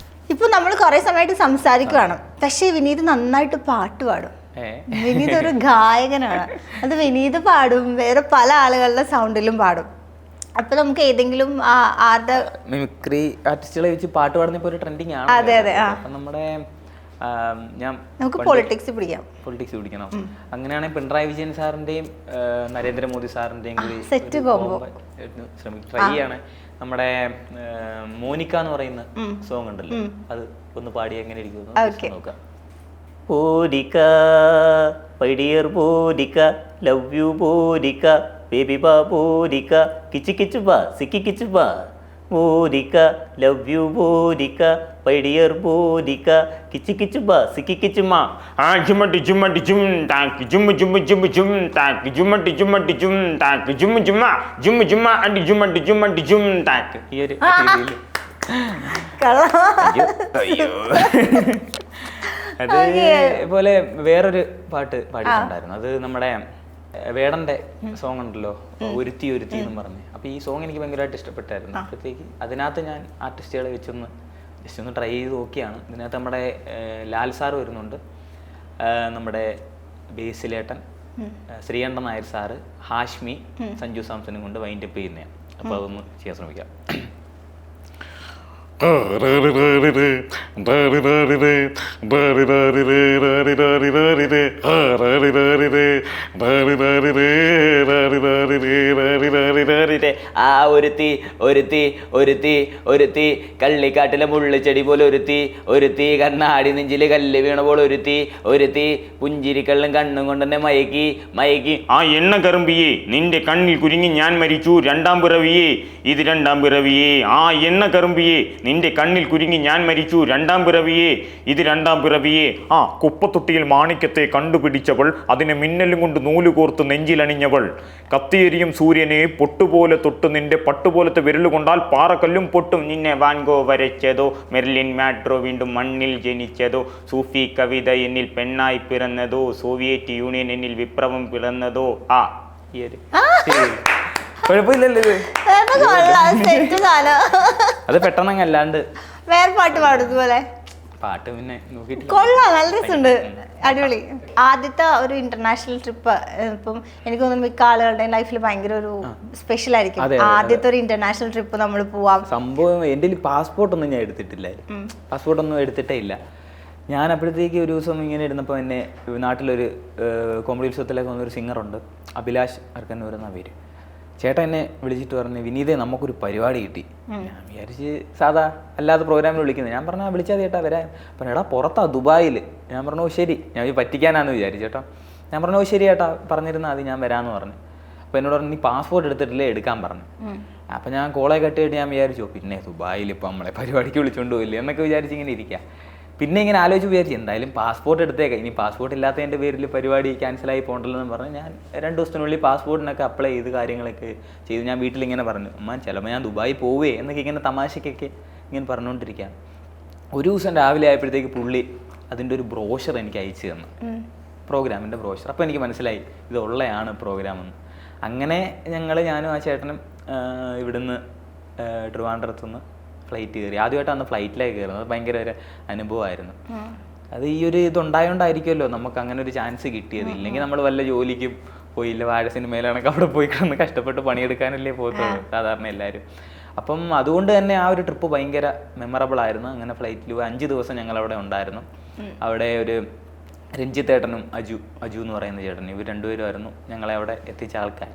ഇപ്പൊ നമ്മൾ കുറെ സമയമായിട്ട് സംസാരിക്കുകയാണ്, പക്ഷെ വിനീത് നന്നായിട്ട് പാട്ട് പാടും. വിനീത് ഒരു ഗായകനാണ്. അത് വിനീത് പാടും, വേറെ പല ആളുകളുടെ സൗണ്ടിലും പാടും. അപ്പൊ നമുക്ക് ഏതെങ്കിലും ആരുടെ മിമിക്രി ആർട്ടിസ്റ്റുകളെ വെച്ച് പാട്ട് പാടുന്ന ഇപ്പൊ ഒരു ട്രെൻഡിങ് ആണ്. അതെ അതെ. നമ്മുടെ നമുക്ക് പൊളിറ്റിക്സ് പിടിക്കണം. അങ്ങനെയാണെങ്കിൽ പിണറായി വിജയൻ സാറിന്റെയും നരേന്ദ്രമോദി സാറിന്റെയും കൂടി സെറ്റ് കോംബോ ട്രൈ ചെയ്യാണ്. നമ്മുടെ മോനിക്ക എന്ന് പറയുന്ന സോങ് ഉണ്ടല്ലോ, അത് ഒന്ന് പാടി എങ്ങനെ ഇരിക്കും നോക്കാം. ബോരിക മൈ ഡിയർ ബോരിക, ലവ് യു ബോരിക, ബേബി ബാ ബോരിക, കിച്ചു കിച്ചു ബാ സിക്കി കിച്ചു ബാ, ബോരിക ലവ് യു ബോരിക, മൈ ഡിയർ ബോരിക, കിച്ചു കിച്ചു ബാ സിക്കി കിച്ചു മാ, ആ ജുമട്ടി ജുമട്ടി ജും താക്ക് ജും ജും ജും ജും താക്ക് ജുമട്ടി ജുമട്ടി ജും താക്ക് ജും ജുമ അടി ജുമട്ടി ജുമട്ടി ജും താക്ക്. ഈ ഒരു രീതിയിൽ അതേപോലെ വേറൊരു പാട്ട് പാടിയിട്ടുണ്ടായിരുന്നു. അത് നമ്മുടെ വേടന്റെ സോങ് ഉണ്ടല്ലോ, ഒരുത്തി ഒരുത്തി എന്നും പറഞ്ഞ്. അപ്പൊ ഈ സോങ് എനിക്ക് ഭയങ്കരമായിട്ട് ഇഷ്ടപ്പെട്ടായിരുന്നു. അപ്പോഴത്തേക്ക് അതിനകത്ത് ഞാൻ ആർട്ടിസ്റ്റുകളെ ജസ്റ്റ് ഒന്ന് ട്രൈ ചെയ്ത് നോക്കിയാണ്. ഇതിനകത്ത് നമ്മുടെ ലാൽ സാറ് വരുന്നുണ്ട്, നമ്മുടെ ബേസിലേട്ടൻ, ശ്രീകണ്ഠൻ നായർ സാറ്, ഹാഷ്മി, സഞ്ജു സാംസനും കൊണ്ട് വൈൻഡപ്പ് ചെയ്യുന്നതാണ്. അപ്പൊ അതൊന്ന് ചെയ്യാൻ ശ്രമിക്കാം. ആ ഒരുത്തി ഒരുത്തി ഒരുത്തി ഒരുത്തി കള്ളിക്കാട്ടിലെ മുള്ളിച്ചെടി പോലെ ഒരുത്തി കണ്ണാടി നെഞ്ചില് കല്ല് വീണ പോലെ ഒരുത്തി പുഞ്ചിരിക്കള്ളും കണ്ണും കൊണ്ട് തന്നെ മയക്കി ആ എണ്ണ കറുമ്പിയേ നിന്റെ കണ്ണിൽ കുരുങ്ങി ഞാൻ മരിച്ചു രണ്ടാം പിറവിയേ ഇത് രണ്ടാം പിറവിയേ, ആ എണ്ണ കറുമ്പിയേ നിന്റെ കണ്ണിൽ കുരുങ്ങി ഞാൻ മരിച്ചു രണ്ടാം പിറവിയേ ഇത് രണ്ടാം പിറവിയേ, ആ കുപ്പത്തൊട്ടിയിൽ മാണിക്യത്തെ കണ്ടുപിടിച്ചവൾ, അതിനെ മിന്നലും കൊണ്ട് നൂല് കോർത്ത് നെഞ്ചിലണിഞ്ഞവൾ, കത്തിയെരിയും സൂര്യനെ പൊട്ടുപോലെ തൊട്ട് നിന്റെ പട്ടുപോലത്തെ വിരല് കൊണ്ടാൽ പാറക്കല്ലും പൊട്ടും, നിന്നെ വാൻഗോ വരച്ചതോ, മെർലിൻ മാട്രോ വീണ്ടും മണ്ണിൽ ജനിച്ചതോ, സൂഫി കവിത എന്നിൽ പെണ്ണായി പിറന്നതോ, സോവിയറ്റ് യൂണിയൻ എന്നിൽ വിപ്ലവം പിറന്നതോ. ആ ഈ ഒരു കുഴപ്പമില്ലല്ലോ ഇത്. അത് പെട്ടെന്ന് അല്ലാണ്ട് വേറെ പാട്ട് പാടുന്നത് പോലെ പാട്ട് പിന്നെ നോക്കിയിട്ട് കൊള്ളാം, നല്ല രസമുണ്ട്, അടിപൊളി. ആദ്യത്തെ ഒരു ഇന്റർനാഷണൽ ട്രിപ്പ് ഇപ്പം എനിക്ക് തോന്നുന്നു മിക്ക ആളുകളുടെയും ലൈഫിൽ ഭയങ്കര ഒരു സ്പെഷ്യൽ ആയിരിക്കും. ആദ്യത്തെ ഒരു ഇന്റർനാഷണൽ ട്രിപ്പ് നമ്മൾ പോവാം. സംഭവം എൻ്റെ പാസ്പോർട്ടൊന്നും ഞാൻ എടുത്തിട്ടില്ലായിരുന്നു, പാസ്പോർട്ടൊന്നും എടുത്തിട്ടേ ഇല്ല. ഞാൻ അപ്പോഴത്തേക്ക് ഒരു ദിവസം ഇങ്ങനെ ഇരുന്നപ്പോൾ എന്നെ നാട്ടിലൊരു കോമഡി ഉത്സവത്തിലേക്ക് വന്നൊരു സിംഗറുണ്ട്, അഭിലാഷ് അർക്കന്നൂർ എന്ന പേര്. ചേട്ടൻ എന്നെ വിളിച്ചിട്ട് പറഞ്ഞു, വിനീതേ നമുക്കൊരു പരിപാടി കിട്ടി. ഞാൻ വിചാരിച്ച് സാധാ അല്ലാതെ പ്രോഗ്രാമിൽ വിളിക്കുന്നത്. ഞാൻ പറഞ്ഞാൽ വിളിച്ചാൽ ചേട്ടാ വരാൻ. പറഞ്ഞു എടാ പുറത്താ ദുബായിൽ. ഞാൻ പറഞ്ഞു ഓ ശരി, ഞാൻ പറ്റിക്കാനാന്ന് വിചാരിച്ചു ചേട്ടാ. ഞാൻ പറഞ്ഞു ഓ ശരി ചേട്ടാ പറഞ്ഞിരുന്നാൽ അത് ഞാൻ വരാമെന്ന് പറഞ്ഞു. അപ്പോൾ എന്നോട് പറഞ്ഞു നീ പാസ്പോർട്ട് എടുത്തിട്ടില്ലേ എടുക്കാൻ പറഞ്ഞു. അപ്പം ഞാൻ കോളേ കട്ടിയിട്ട് ഞാൻ വിചാരിച്ചു പിന്നെ ദുബായിൽ ഇപ്പം നമ്മളെ പരിപാടിക്ക് വിളിച്ചുകൊണ്ട് പോയില്ലേ എന്നൊക്കെ വിചാരിച്ച് ഇങ്ങനെ ഇരിക്കുക. പിന്നെ ഇങ്ങനെ ആലോചിച്ച് വിചാരിച്ചു എന്തായാലും പാസ്പോർട്ട് എടുത്തേക്കാം, ഇനി പാസ്പോർട്ട് ഇല്ലാത്തതിൻ്റെ പേരിൽ പരിപാടി ക്യാൻസലായി പോകണ്ടല്ലോ എന്ന് പറഞ്ഞ് ഞാൻ 2 ദിവസത്തിനുള്ളിൽ പാസ്പോർട്ടിനൊക്കെ അപ്ലൈ ചെയ്ത് കാര്യങ്ങളൊക്കെ ചെയ്ത് ഞാൻ വീട്ടിലിങ്ങനെ പറഞ്ഞു അമ്മ ചിലപ്പോൾ ഞാൻ ദുബായി പോവേ എന്നൊക്കെ ഇങ്ങനെ തമാശയ്ക്കൊക്കെ ഇങ്ങനെ പറഞ്ഞുകൊണ്ടിരിക്കുകയാണ്. ഒരു ദിവസം രാവിലെ ആയപ്പോഴത്തേക്ക് പുള്ളി അതിൻ്റെ ഒരു ബ്രോഷർ എനിക്ക് അയച്ചു തന്നു, പ്രോഗ്രാമിൻ്റെ ബ്രോഷർ. അപ്പോൾ എനിക്ക് മനസ്സിലായി ഇതുള്ളതാണ് പ്രോഗ്രാമെന്ന്. അങ്ങനെ ഞാനും ആ ചേട്ടനും ഇവിടുന്ന് ട്രിവാൻഡ്രത്തുനിന്ന് ഫ്ലൈറ്റ് കയറി. ആദ്യമായിട്ട് അന്ന് ഫ്ലൈറ്റിലേക്ക് കയറുന്നത് ഭയങ്കര ഒരു അനുഭവമായിരുന്നു. അത് ഈ ഒരു ഇതുണ്ടായോണ്ടായിരിക്കുമല്ലോ നമുക്ക് അങ്ങനെ ഒരു ചാൻസ് കിട്ടിയത്. ഇല്ലെങ്കിൽ നമ്മൾ വല്ല ജോലിക്കും പോയില്ല, വാഴ സിനിമയിലാണെങ്കിൽ അവിടെ പോയി കിടന്ന് കഷ്ടപ്പെട്ട് പണിയെടുക്കാനല്ലേ പോകത്തുള്ളൂ സാധാരണ എല്ലാവരും. അപ്പം അതുകൊണ്ട് തന്നെ ആ ഒരു ട്രിപ്പ് ഭയങ്കര മെമ്മറബിൾ ആയിരുന്നു. അങ്ങനെ ഫ്ലൈറ്റിൽ 5 ദിവസം ഞങ്ങളവിടെ ഉണ്ടായിരുന്നു. അവിടെ ഒരു രഞ്ജിത്തേട്ടനും അജു എന്ന് പറയുന്ന ചേട്ടനും, ഇവർ 2 പേരുമായിരുന്നു ഞങ്ങളെ അവിടെ എത്തിച്ച ആൾക്കാർ.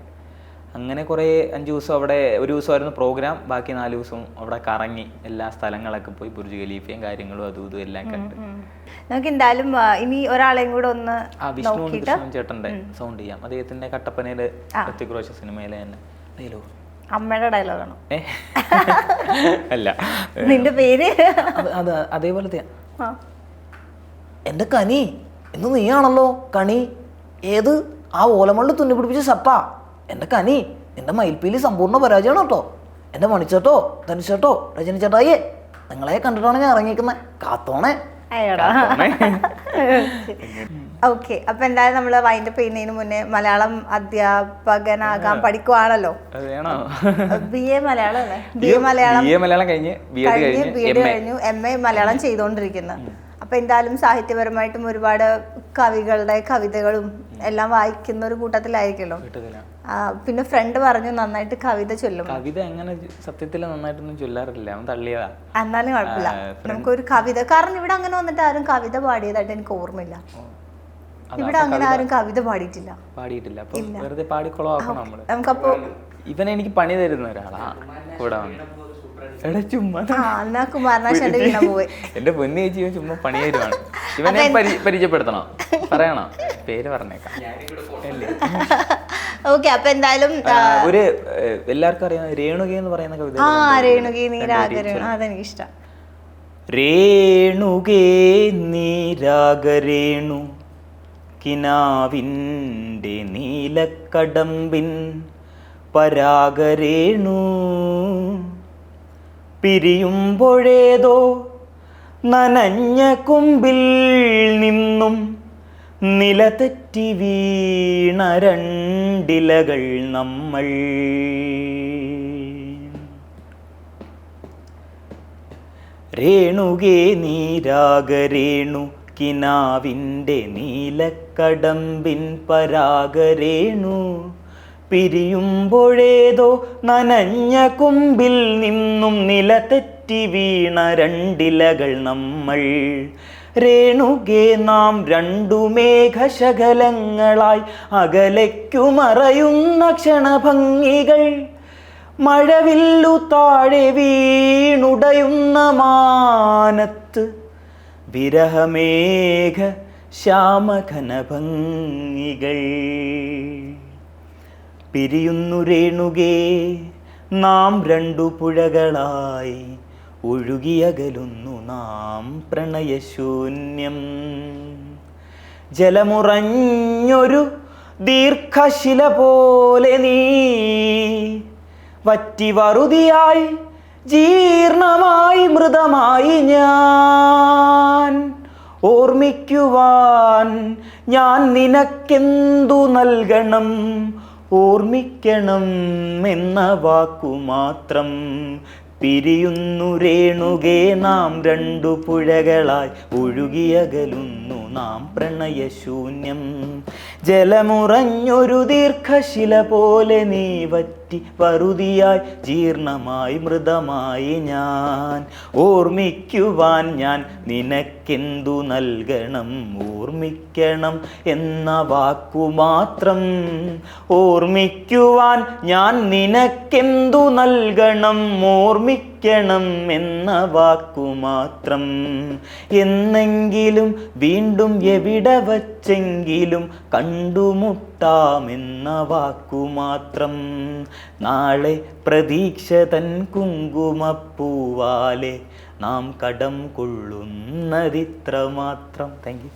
അങ്ങനെ കുറേ 5 ദിവസം അവിടെ, ഒരു ദിവസമായിരുന്നു പ്രോഗ്രാം, ബാക്കി 4 ദിവസവും അവിടെ കറങ്ങി എല്ലാ സ്ഥലങ്ങളൊക്കെ പോയി ബുർജ് ഖലീഫയും കാര്യങ്ങളും അതും ഇതും എല്ലാം കണ്ട്. നമുക്ക് എന്തായാലും ഇനി ഒരാളെയും കൂടെ ഒന്ന് വിഷ്ണു ചേട്ടന്റെ സൗണ്ട് ചെയ്യാം. അദ്ദേഹത്തിന്റെ കട്ടപ്പനയിലെ ഋത്തിക് റോഷൻ സിനിമയിലെ തന്നെ അമ്മയുടെ ഡയലോഗാണോ? അല്ല, നിന്റെ പേര്? അത് അതേപോലത്തെ ആ. എൻ്റെ കനി ഇന്ന് നീയാണല്ലോ കണി. ഏത് ആ ഓലമള്ളി തുന്നി പിടിപ്പിച്ച സപ്പ? എൻ്റെ കനി, നിന്റെ മയിൽപ്പീലി സമ്പൂർണ്ണ പരാജയമാണ് കേട്ടോ. എൻ്റെ മണിച്ചേട്ടോ, ധനുച്ചേട്ടോ, രജനി ചേട്ടായിയെ, നിങ്ങളെ കണ്ടിട്ടാണ് ഞാൻ ഇറങ്ങിയിരിക്കുന്നത്. കാത്തോണേ. അയ്യോടാ. ഓക്കെ, അപ്പൊ എന്തായാലും നമ്മള് വൈൻഡപ്പ് ചെയ്യുന്നതിന് മുന്നേ മലയാളം അധ്യാപകനാകാൻ പഠിക്കുവാണല്ലോ. BA മലയാളം അല്ലേ? BA മലയാളം കഴിഞ്ഞ് BEd കഴിഞ്ഞു, MA മലയാളം ചെയ്തുകൊണ്ടിരിക്കുന്നു. അപ്പൊ എന്തായാലും സാഹിത്യപരമായിട്ടും ഒരുപാട് കവികളുടെ കവിതകളും എല്ലാം വായിക്കുന്ന ഒരു കൂട്ടത്തിലായിരിക്കുമല്ലോ. പിന്നെ ഫ്രണ്ട് പറഞ്ഞു നന്നായിട്ട് കവിത ചൊല്ലും. കവിത അങ്ങനെ സത്യത്തിൽ നന്നായിട്ടൊന്നും ചൊല്ലാറില്ല, അവൻ തള്ളിയതാ. എന്നാലും കുഴപ്പമില്ല, നമുക്കൊരു കവിത, കാരണം ഇവിടെ അങ്ങനെ വന്നിട്ട് ആരും കവിത പാടിയതായിട്ട് എനിക്ക് ഓർമ്മയില്ല. ഇവിടെ അങ്ങനെ ആരും കവിത പാടിയിട്ടില്ല. അപ്പൊ വെറുതെ പാടിക്കൊളാക്കണം നമ്മള്. നമുക്കപ്പോ ഇവനെ എനിക്ക് പണി തരുന്ന ഒരാളാ കൂടെ വന്ന്. എടാ ചുമ്മാ എന്നാ കുമാരനാശാന്റെ വീണ പോയി. എന്റെ പൊന്നു ചേച്ചി ഇവൻ ചുമ്മാ പണി തരുവാണ്. ഇവനെ പരിചയപ്പെടുത്തണോ? പറയണോ? പേര് പറഞ്ഞേക്കാം. ഓക്കെ, അപ്പൊ എന്തായാലും ഒരു എല്ലാവർക്കും അറിയാം രേണുക എന്ന് പറയുന്ന കവിത. രേണുകേ നീരാഗരേണു, അതെനിക്കിഷ്ടം. രേണുകേ നീരാഗരേണു കിനാവിൻ്റെ നീലക്കടമ്പിൻ പരാഗരേണു പിരിയുമ്പോഴേതോ നനഞ്ഞ കുമ്പിൽ നിന്നും നിലതെറ്റി വീണ രണ്ടിലകൾ നമ്മൾ. രേണുകേ നീരാഗരേണു കിനാവിൻ്റെ നീലക്കടമ്പിൻ പരാഗരേണു പിരിയുമ്പോഴേതോ നനഞ്ഞ കുമ്പിൽ നിന്നും നിലതെറ്റി വീണ രണ്ടിലകൾ നമ്മൾ. രേണുകേ നാം രണ്ടു മേഘശകലങ്ങളായി അകലയ്ക്കുമറയുന്ന ക്ഷണഭംഗികൾ. മഴവില്ലു താഴെ വീണുടയുന്ന മാനത്ത് വിരഹമേഘ ശ്യാമഘനഭംഗികൾ. പിരിയുന്നു രേണുകേ നാം രണ്ടു പുഴകളായി ഒഴുകിയകലുന്നു നാം പ്രണയശൂന്യം. ജലമുറഞ്ഞൊരു ദീർഘശില പോലെ നീ വറ്റി വറുതിയായി ജീർണമായി മൃതമായി ഞാൻ. ഓർമ്മിക്കുവാൻ ഞാൻ നിനക്കെന്തു നൽകണം? ഓർമ്മിക്കണം എന്ന വാക്കു മാത്രം. പിരിയുന്നു രേണുകേ നാം രണ്ടു പുഴകളായി ഒഴുകിയകലുന്നു നാം പ്രണയശൂന്യം. ജലമുറഞ്ഞൊരു ദീർഘശില പോലെ നീ വറ്റി വറുതിയായി ജീർണമായി മൃതമായി ഞാൻ. ഓർമ്മിക്കുവാൻ ഞാൻ നിനക്കെന്തു നൽകണം? ഓർമ്മിക്കണം എന്ന വാക്കു മാത്രം. ഓർമ്മിക്കുവാൻ ഞാൻ നിനക്കെന്തു നൽകണം? ഓർമ്മിക്കണം എന്ന വാക്കു മാത്രം. എന്നെങ്കിലും വീണ്ടും എവിടെ വച്ചെങ്കിലും കണ്ടുമുട്ടാമെന്ന വാക്കു മാത്രം. നാളെ പ്രതീക്ഷ തൻ കുങ്കുമപ്പൂവാലെ നാം കടം കൊള്ളുന്നതിത്ര മാത്രം. Thank you.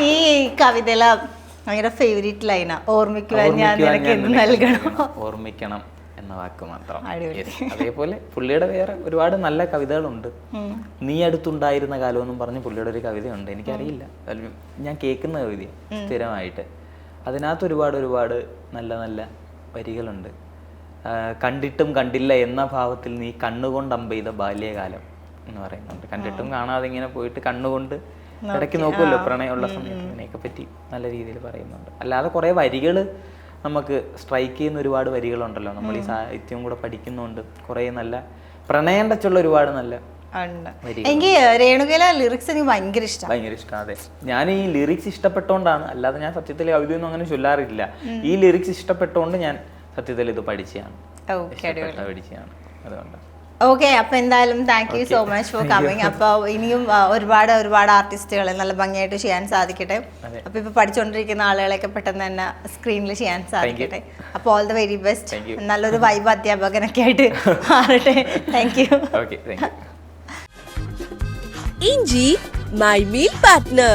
ഈ കവിതയിലെ ഭയങ്കര ഫേവറേറ്റ് ലൈനാ, ഓർമ്മിക്കുവാൻ ഞാൻ നിനക്ക് എന്ത് നൽകണം? ഓർമ്മിക്കണം എന്ന വാക്ക് മാത്രം. അടിപൊളി. അതേപോലെ പുള്ളിയുടെ വേറെ ഒരുപാട് നല്ല കവിതകളുണ്ട്. നീ അടുത്തുണ്ടായിരുന്ന കാലം എന്നും പറഞ്ഞ് പുള്ളിയുടെ ഒരു കവിതയുണ്ട്. എനിക്കറിയില്ല, ഞാൻ കേൾക്കുന്ന കവിത സ്ഥിരമായിട്ട്. അതിനകത്ത് ഒരുപാട് നല്ല നല്ല വരികളുണ്ട്. കണ്ടിട്ടും കണ്ടില്ല എന്ന ഭാവത്തിൽ നീ കണ്ണുകൊണ്ട് അമ്പെയ്ത ബാല്യകാലം എന്ന് പറയുന്നുണ്ട്. കണ്ടിട്ടും കാണാതെ ഇങ്ങനെ പോയിട്ട് കണ്ണുകൊണ്ട് ഇടയ്ക്ക് നോക്കുമല്ലോ പ്രണയമുള്ള സമയത്ത്. ഇതിനെയൊക്കെ പറ്റി നല്ല രീതിയിൽ പറയുന്നുണ്ട്. അല്ലാതെ കുറേ വരികൾ നമുക്ക് സ്ട്രൈക്ക് ചെയ്യുന്ന ഒരുപാട് വരികളുണ്ടല്ലോ. നമ്മൾ ഈ സാഹിത്യം കൂടെ പഠിക്കുന്നുണ്ട്. കുറേ നല്ല പ്രണയം ടച്ചുള്ള ഒരുപാട് നല്ല എനിക്ക് രേണുകയിലെ ലിറിക്സ് എനിക്ക് ഭയങ്കര ഇഷ്ടം. അതെ, ഞാൻ ഈ ലിറിക്സ് ഇഷ്ടപ്പെട്ടോണ്ടാണ്, അല്ലാതെ ഞാൻ സത്യത്തിൽ കവിതയൊന്നും അങ്ങനെ ചൊല്ലാറില്ല. ഈ ലിറിക്സ് ഇഷ്ടപ്പെട്ടോണ്ട് ഞാൻ സത്യത്തിൽ ഇത് പഠിച്ചതാണ്. അതുകൊണ്ടാണ്. ഓക്കെ, അപ്പോൾ എന്തായാലും thank you so much for coming. അപ്പോൾ ഇനിയും ഒരുപാട് ആർട്ടിസ്റ്റുകളെ നല്ല ഭംഗിയായിട്ട് ചെയ്യാൻ സാധിക്കട്ടെ. അപ്പോൾ ഇപ്പോൾ പഠിച്ചുകൊണ്ടിരിക്കുന്ന ആളുകളെയൊക്കെ പെട്ടെന്ന് തന്നെ സ്ക്രീനിൽ ചെയ്യാൻ സാധിക്കട്ടെ. അപ്പോൾ ഓൾ ദ വെരി ബെസ്റ്റ്. നല്ലൊരു വൈബ് അധ്യാപകനൊക്കെ ആയിട്ട് മാറട്ടെ. Thank you. ഇഞ്ചി മൈ മീൽ പാർട്ട്ണർ.